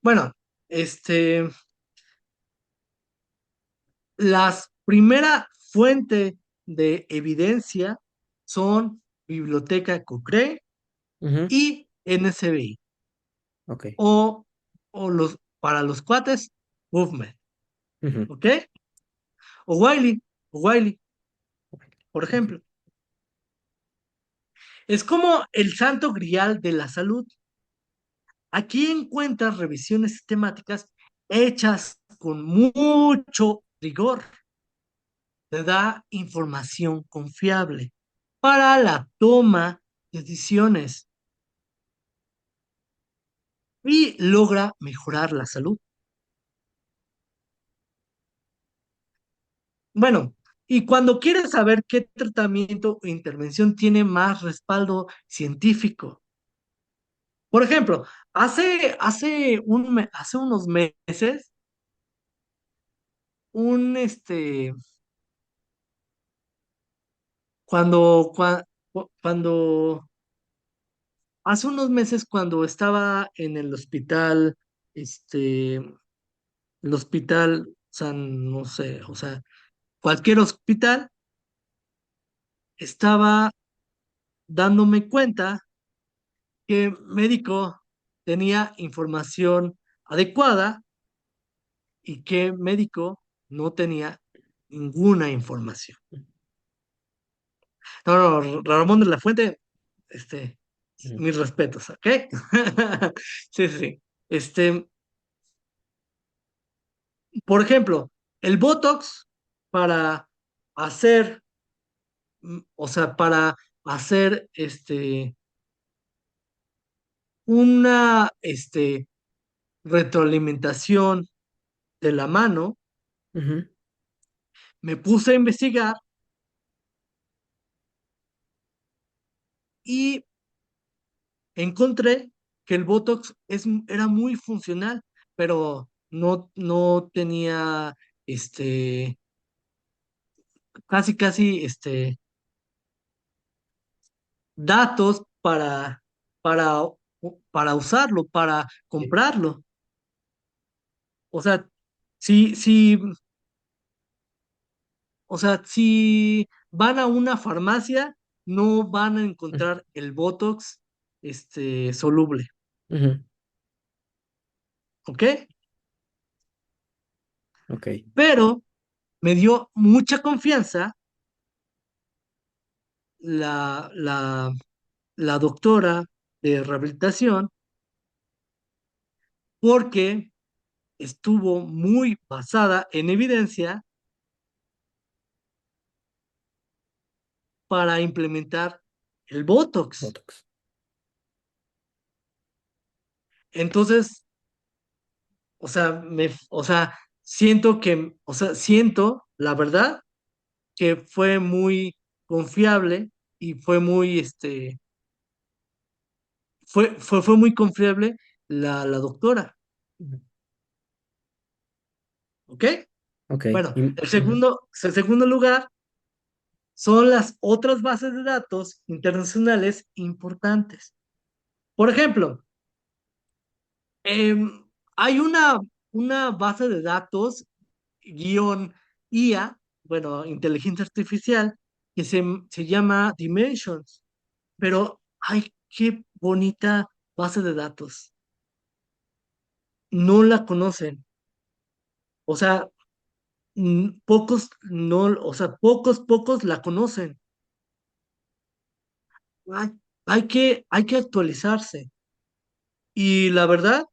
S2: bueno, este, las primera fuente de evidencia son Biblioteca Cochrane
S1: Ujú.
S2: y NSBI,
S1: Ok.
S2: o, para los cuates, PubMed,
S1: Ujú.
S2: ¿ok? O Wiley, por
S1: Ok.
S2: ejemplo. Es como el santo grial de la salud. Aquí encuentras revisiones sistemáticas hechas con mucho rigor. Te da información confiable para la toma de decisiones y logra mejorar la salud. Bueno, y cuando quieres saber qué tratamiento o intervención tiene más respaldo científico, por ejemplo, hace unos meses, un cuando, cua- cuando hace unos meses cuando estaba en el hospital, o sea, no sé, o sea, cualquier hospital, estaba dándome cuenta que médico tenía información adecuada y que médico no tenía ninguna información. No, no, Ramón de la Fuente, este,
S1: Ujú.
S2: mis respetos, ¿ok? Sí, sí, sí. Por ejemplo, el Botox para hacer, o sea, para hacer una retroalimentación de la mano,
S1: Ujú.
S2: me puse a investigar y encontré que el Botox era muy funcional, pero no tenía casi datos para, para usarlo, para
S1: Sí.
S2: comprarlo. O sea, si, o sea, si van a una farmacia, no van a encontrar el Botox, soluble,
S1: Ujú.
S2: ¿ok?
S1: Ok.
S2: Pero me dio mucha confianza la, la, la doctora de rehabilitación porque estuvo muy basada en evidencia para implementar el Botox.
S1: Botox.
S2: Entonces, o sea, siento que, o sea, siento, la verdad, que fue muy confiable y fue muy, fue muy confiable la doctora,
S1: Ujú.
S2: ¿ok?
S1: Ok.
S2: Bueno,
S1: Ujú.
S2: el segundo lugar son las otras bases de datos internacionales importantes. Por ejemplo, em, hay una base de datos guión IA, bueno, inteligencia artificial, que se llama Dimensions, pero ay, qué bonita base de datos. No la conocen. O sea, pocos no, o sea, pocos la conocen. Hay, hay que actualizarse. Y la verdad,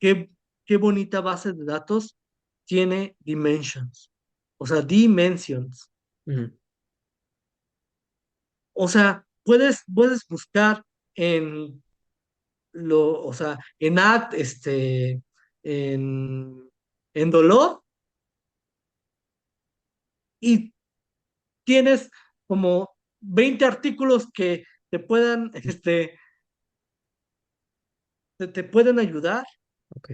S2: qué, qué bonita base de datos tiene Dimensions. O sea, Dimensions.
S1: Ujú.
S2: O sea, puedes buscar en o sea, en, en dolor y tienes como 20 artículos que te puedan, te pueden ayudar,
S1: Ok.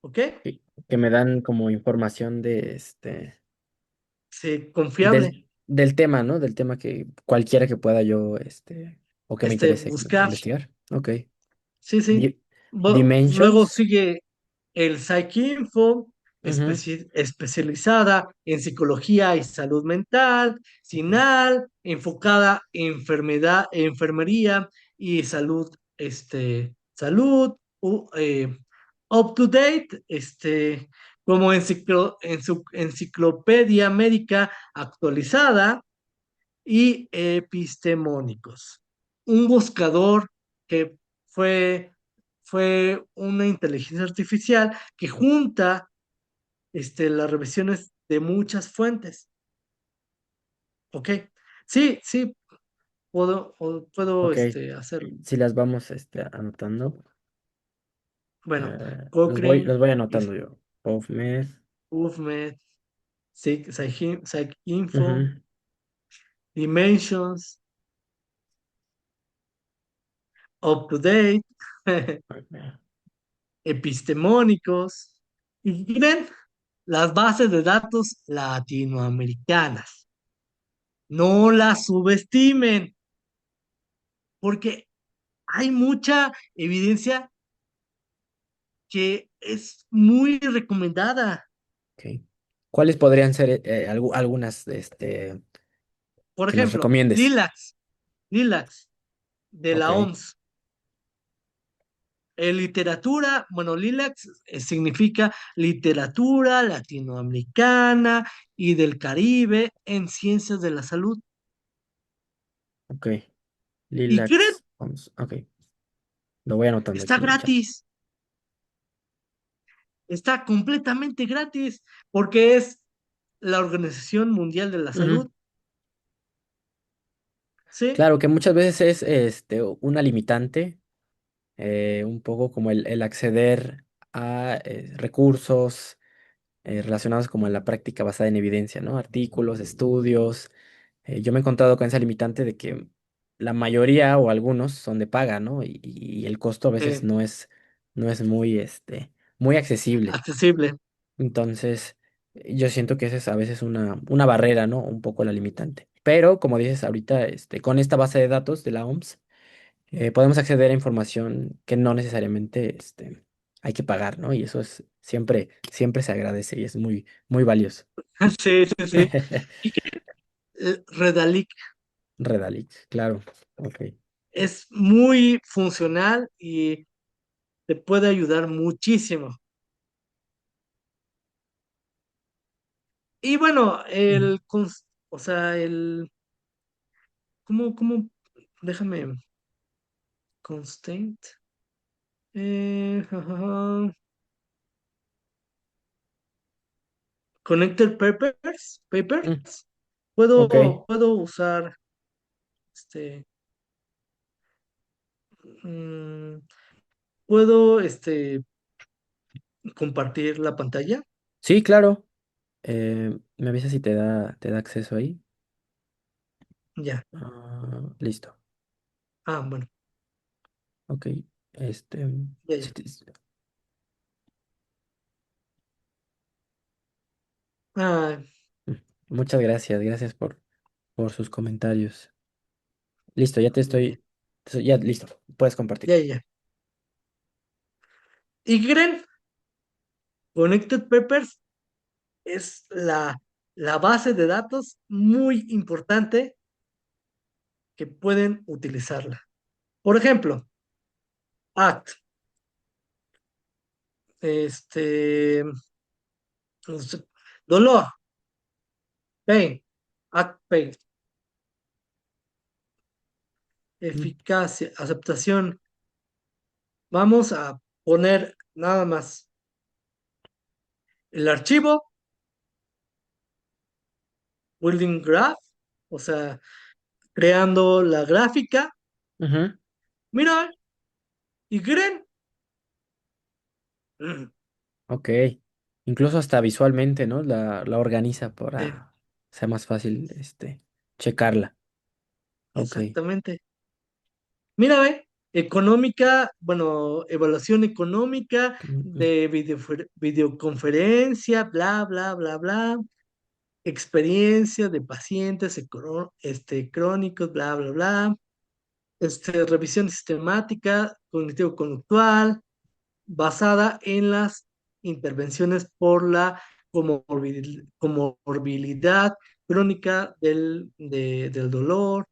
S2: ¿ok?
S1: Que me dan como información de
S2: Sí, confiable,
S1: del tema, ¿no? Del tema que cualquiera que pueda yo, o que me interese
S2: buscar.
S1: investigar. Ok.
S2: Sí, sí.
S1: Di-
S2: Luego
S1: Dimensions.
S2: sigue el PsycInfo,
S1: Ujú.
S2: especializada en psicología y salud mental,
S1: Ok.
S2: SINAL, enfocada en enfermería y salud, salud, up to date, como enciclopedia médica actualizada y epistemónicos. Un buscador que fue, fue una inteligencia artificial que junta las revisiones de muchas fuentes. ¿Ok? Sí, sí, puedo
S1: Ok.
S2: hacerlo.
S1: Si las vamos anotando,
S2: Bueno,
S1: los
S2: Cochrane,
S1: voy anotando yo. PubMed.
S2: PubMed, PsycInfo,
S1: Ujú.
S2: Dimensions, Up to Date, epistemónicos. ¿Y qué creen? Las bases de datos latinoamericanas. No las subestimen, porque hay mucha evidencia que es muy recomendada.
S1: Ok. ¿Cuáles podrían ser algunas
S2: Por
S1: que nos
S2: ejemplo,
S1: recomiendes?
S2: Lilacs de
S1: Ok,
S2: la OMS. Literatura, bueno, Lilacs significa literatura latinoamericana y del Caribe en ciencias de la salud.
S1: ok.
S2: ¿Y creen?
S1: Lilacs. Vamos. Ok. Lo voy anotando
S2: Está
S1: aquí en el chat.
S2: gratis, está completamente gratis, porque es la Organización Mundial de la
S1: Ujú.
S2: Salud, ¿sí?
S1: Claro que muchas veces es una limitante, un poco como el acceder a recursos relacionados como a la práctica basada en evidencia, ¿no? Artículos, estudios. Yo me he encontrado con esa limitante de que la mayoría o algunos son de paga, ¿no? Y el costo a veces
S2: Sí,
S1: no es muy, muy accesible.
S2: accesible.
S1: Entonces, yo siento que esa es a veces una barrera, ¿no? Un poco la limitante. Pero, como dices ahorita, con esta base de datos de la OMS, podemos acceder a información que no necesariamente, hay que pagar, ¿no? Y eso es siempre se agradece y es muy, muy valioso.
S2: Sí, sí, sí. Redalic
S1: Redalic, claro. Ok.
S2: es muy funcional y te puede ayudar muchísimo. Y bueno,
S1: Ujú.
S2: o sea, ¿cómo? Déjame. Constant. Jajaja. Connected papers.
S1: Mm, ok.
S2: Puedo usar este. mm, puedo compartir la pantalla.
S1: Sí, claro. Me avisas si te da acceso ahí.
S2: Ya.
S1: Ah, listo.
S2: Ah, bueno.
S1: Ok. Este.
S2: Ya,
S1: Sí,
S2: ya.
S1: te-
S2: Ah,
S1: mm, Muchas gracias. Gracias por sus comentarios. Listo, ya te
S2: muy bien.
S1: Ya, listo. Puedes
S2: Ya,
S1: compartir.
S2: ya, ya. ¿Y qué creen? Connected Papers es la base de datos muy importante que pueden utilizarla. Por ejemplo, ACT, este, no sé, dolor, pain, ACT pain,
S1: Mm,
S2: eficacia, aceptación. Vamos a poner nada más el archivo, building graph, o sea, creando la gráfica.
S1: ujú.
S2: Mira, ¿y qué creen? Mm,
S1: Ok. Incluso hasta visualmente, ¿no? La organiza
S2: eh,
S1: para sea más fácil, checarla. Ok.
S2: exactamente. Mira, ve, económica, bueno, evaluación económica
S1: Mm,
S2: de videoconferencia, bla, bla, bla, bla, experiencia de pacientes crónicos, bla, bla, bla, revisión sistemática cognitivo-conductual basada en las intervenciones por la comorbilidad crónica del dolor.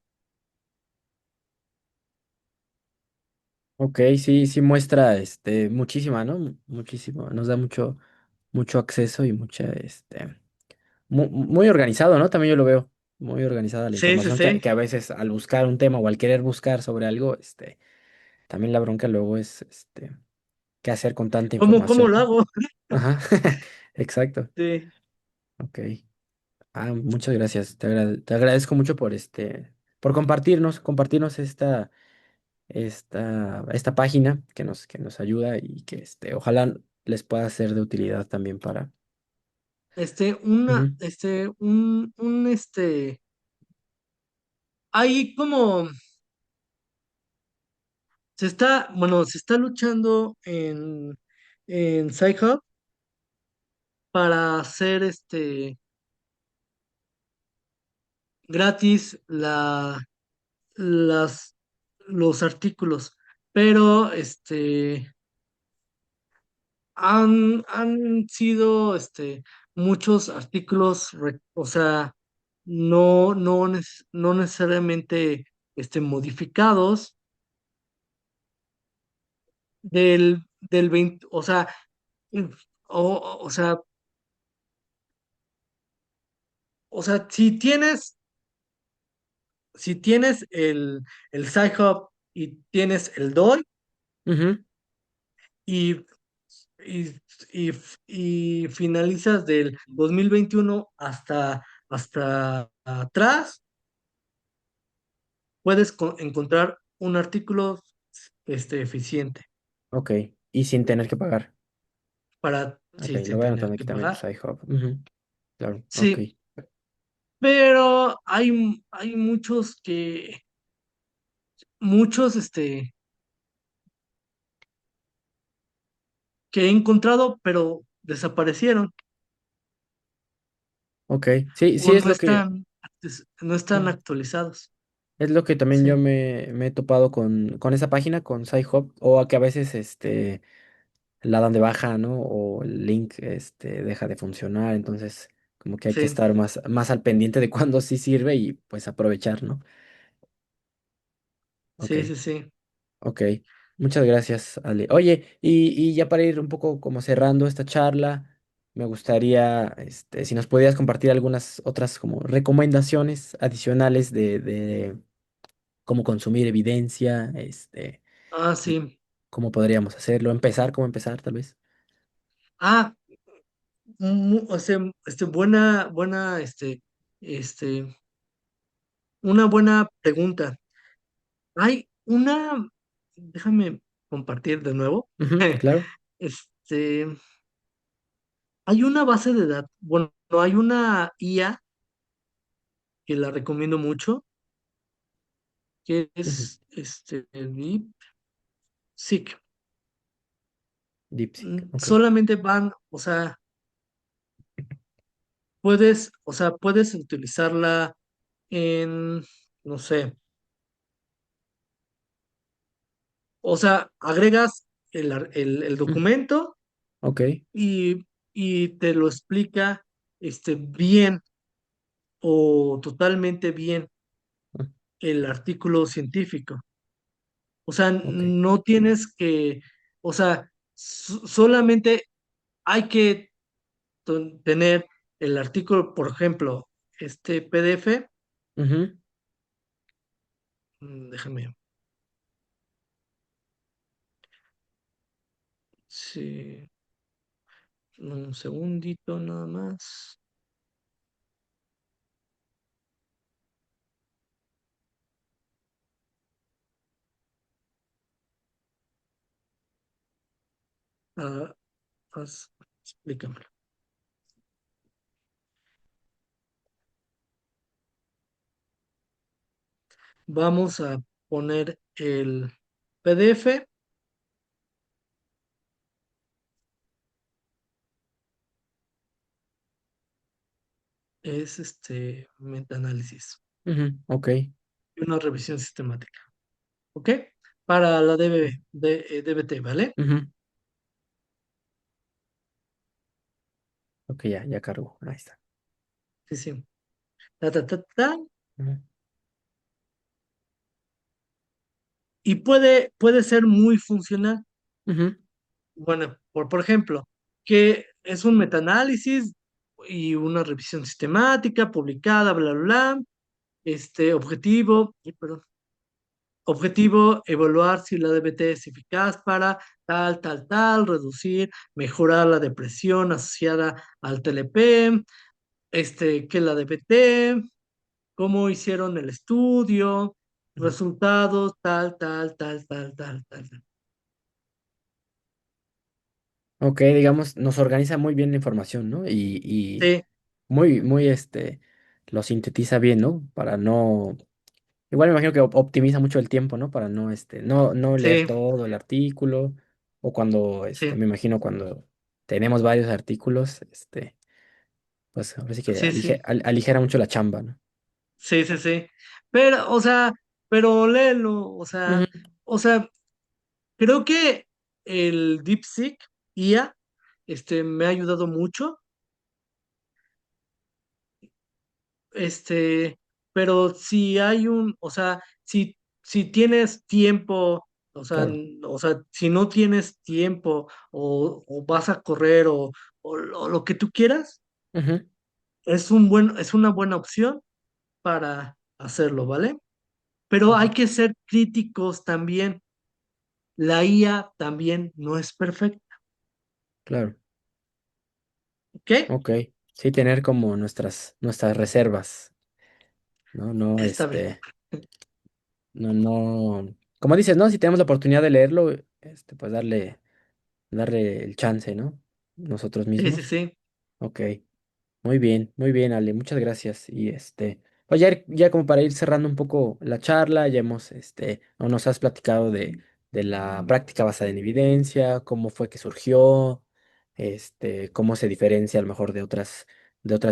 S1: ok, sí, sí muestra, muchísima, ¿no? Muchísimo. Nos da mucho acceso y muy organizado, ¿no? También yo lo veo muy organizada la
S2: Sí, sí,
S1: información
S2: sí.
S1: que a veces al buscar un tema o al querer buscar sobre algo, también la bronca luego es, qué hacer con tanta
S2: ¿Cómo
S1: información.
S2: lo hago?
S1: Ajá, exacto.
S2: Sí.
S1: Ok. Muchas gracias. Te agradezco mucho por compartirnos esta página que nos ayuda y que ojalá les pueda ser de utilidad también para. Ujú,
S2: hay como, bueno, se está luchando en Sci-Hub para hacer gratis las, los artículos, pero han sido muchos artículos, o sea, no necesariamente modificados del 20, o sea, mm, o sea, si tienes el Sci-Hub y tienes el DOI
S1: ujú,
S2: y, y, y finalizas del 2021 hasta atrás, puedes encontrar un artículo eficiente
S1: ok. Y sin tener que pagar.
S2: para,
S1: Ok,
S2: sí,
S1: lo
S2: sin
S1: voy
S2: tener
S1: anotando aquí
S2: que
S1: también,
S2: pagar.
S1: SciHub. Ujú, claro, ok.
S2: Sí, pero hay muchos, que he encontrado, pero desaparecieron
S1: Ok, sí,
S2: o
S1: sí es lo que.
S2: no están
S1: Ujú.
S2: actualizados.
S1: Es lo que también yo
S2: Sí,
S1: me he topado con esa página, con SciHub, o a que a veces la dan de baja, ¿no? O el link deja de funcionar, entonces como que hay que
S2: sí,
S1: estar más al pendiente de cuándo sí sirve y pues aprovechar, ¿no? Ok,
S2: sí, sí, sí.
S1: ok. Muchas gracias, Ale. Oye, y ya para ir un poco como cerrando esta charla, me gustaría, si nos podías compartir algunas otras como recomendaciones adicionales de cómo consumir evidencia,
S2: Ah,
S1: y
S2: sí.
S1: cómo podríamos hacerlo, cómo empezar, tal vez.
S2: Ah, o sea, buena, este, una buena pregunta. Hay una, déjame compartir de nuevo.
S1: Ujú, claro.
S2: Este, hay una base de datos, bueno, hay una IA que la recomiendo mucho, que
S1: Ujú.
S2: es DeepSeek.
S1: DeepSeek, ok.
S2: Solamente van, o sea, puedes utilizarla en, no sé, o sea, agregas el
S1: Mm,
S2: documento
S1: ok.
S2: y te lo explica bien o totalmente bien
S1: Ah,
S2: el artículo científico. O sea,
S1: ok.
S2: no tienes que, o sea, solamente hay que tener el artículo, por ejemplo, este PDF,
S1: Ujú,
S2: déjame, sí, un segundito nada más. Ah, explícamelo. Vamos a poner el PDF, es metaanálisis
S1: ujú, ok.
S2: y una revisión sistemática, ¿ok? Para la DBT, ¿vale?
S1: Ujú, ok, ya cargo. Ahí está.
S2: Sí, sí. Ta, ta, ta, ta.
S1: Ujú,
S2: Y puede ser muy funcional.
S1: ujú,
S2: Bueno, por ejemplo, que es un metaanálisis y una revisión sistemática publicada, bla, bla, bla. Objetivo, ay, perdón, objetivo, evaluar si la DBT es eficaz para tal, reducir, mejorar la depresión asociada al TLP, que la DBT, cómo hicieron el estudio,
S1: ujú.
S2: resultados, tal.
S1: Ok, digamos, nos organiza muy bien la información, ¿no? Y
S2: Sí,
S1: muy, lo sintetiza bien, ¿no? Para no, igual me imagino que optimiza mucho el tiempo, ¿no? Para no, no leer
S2: sí,
S1: todo el artículo, o cuando,
S2: sí,
S1: me imagino cuando tenemos varios artículos, pues ahora sí que
S2: sí.
S1: aligera mucho la chamba, ¿no?
S2: Sí. Pero, o sea, pero léelo,
S1: Ujú,
S2: o sea, creo que el DeepSeek IA, me ha ayudado mucho, este, pero si hay o sea, si tienes tiempo,
S1: claro.
S2: si no tienes tiempo o vas a correr o lo que tú quieras,
S1: Ujú,
S2: es una buena opción para hacerlo, ¿vale? Pero
S1: ujú,
S2: hay que ser críticos también. La IA también no es perfecta,
S1: claro.
S2: ¿ok?
S1: Ok. Sí, tener como nuestras reservas, ¿no? No,
S2: Está bien.
S1: no. Como dices, ¿no? Si tenemos la oportunidad de leerlo, pues darle el chance, ¿no? Nosotros mismos.
S2: Sí.
S1: Ok. Muy bien, Ale, muchas gracias. Y pues ya como para ir cerrando un poco la charla, ya hemos, o nos has platicado de la práctica basada en evidencia, cómo fue que surgió, cómo se diferencia a lo mejor de otras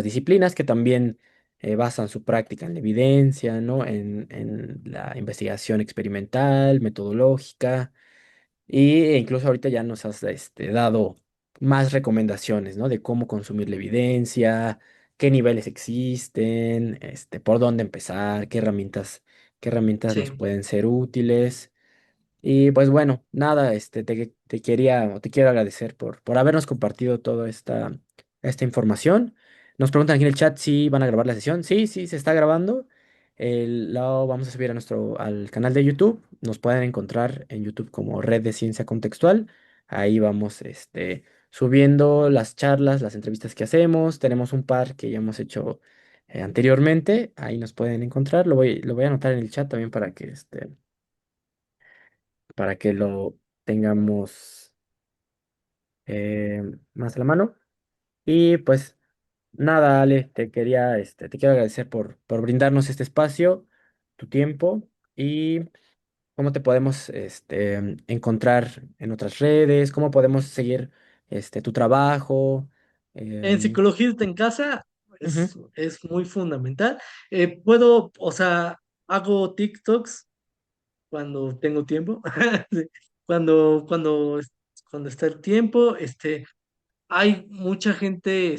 S1: disciplinas que también basan su práctica en la evidencia, ¿no? En la investigación experimental, metodológica. E incluso ahorita ya nos has dado más recomendaciones, ¿no? De cómo consumir la evidencia, qué niveles existen, por dónde empezar, qué herramientas nos
S2: Sí,
S1: pueden ser útiles. Y pues bueno, nada, te quiero agradecer por habernos compartido toda esta información. Nos preguntan aquí en el chat si van a grabar la sesión. Sí, sí, se está grabando. Lo vamos a subir a al canal de YouTube. Nos pueden encontrar en YouTube como Red de Ciencia Contextual. Ahí vamos subiendo las charlas, las entrevistas que hacemos. Tenemos un par que ya hemos hecho anteriormente. Ahí nos pueden encontrar. Lo voy a anotar en el chat también para que lo tengamos eh, más a la mano. Y pues nada, Ale, te quiero agradecer por brindarnos este espacio, tu tiempo y cómo te podemos encontrar en otras redes, cómo podemos seguir tu trabajo.
S2: En
S1: em,
S2: psicología en casa
S1: Ujú,
S2: es muy fundamental. Puedo, o sea, hago TikToks cuando tengo tiempo, sí, cuando, cuando, cuando está el tiempo, hay mucha gente,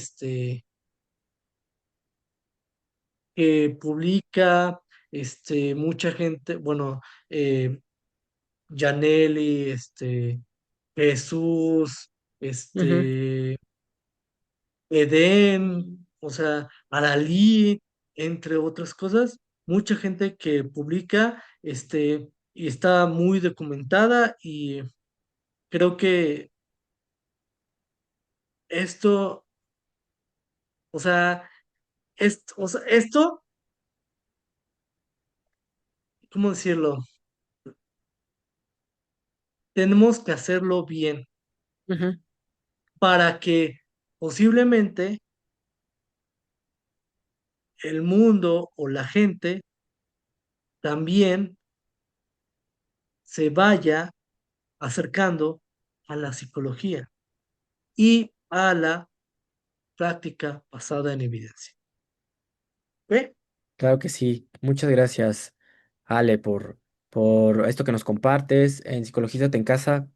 S2: que publica, mucha gente, bueno, eh, Janelli, Jesús,
S1: ujú.
S2: este, Edén, o sea, Aralí, entre otras cosas, mucha gente que publica, y está muy documentada y creo que esto, o sea, esto, ¿cómo decirlo? Tenemos que hacerlo bien
S1: Ujú.
S2: para que posiblemente el mundo o la gente también se vaya acercando a la psicología y a la práctica basada en evidencia. ¿Ve?
S1: Claro que sí. Muchas gracias, Ale, por esto que nos compartes. En Psicologízate en Casa,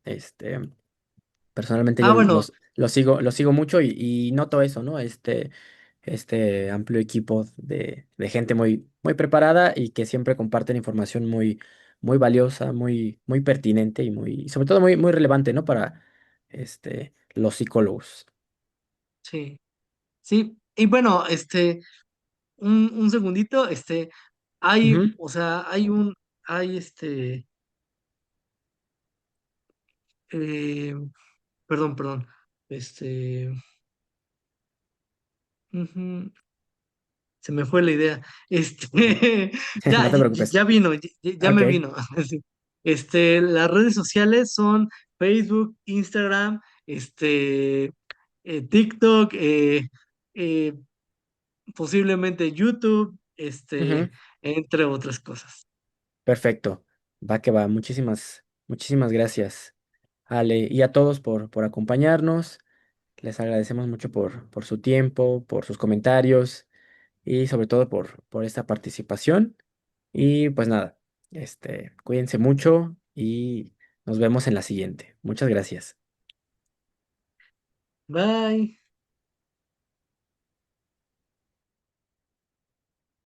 S1: personalmente
S2: Ah, bueno,
S1: lo sigo mucho y noto eso, ¿no? Este amplio equipo de gente muy preparada y que siempre comparten información muy valiosa, muy pertinente y sobre todo muy relevante, ¿no? Para los psicólogos.
S2: sí, sí. Y bueno, un segundito, hay,
S1: Ujú,
S2: o sea, hay eh, perdón, este, ujú, se me fue la idea.
S1: ujú.
S2: Ya,
S1: No te preocupes.
S2: ya vino, ya
S1: Ok,
S2: me vino. Sí. Las redes sociales son Facebook, Instagram, TikTok, eh, posiblemente YouTube,
S1: ujú,
S2: entre otras cosas.
S1: perfecto. Va que va. Muchísimas gracias, Ale, y a todos por acompañarnos. Les agradecemos mucho por su tiempo, por sus comentarios y sobre todo por esta participación. Y pues nada, cuídense mucho y nos vemos en la siguiente. Muchas gracias.
S2: Bye.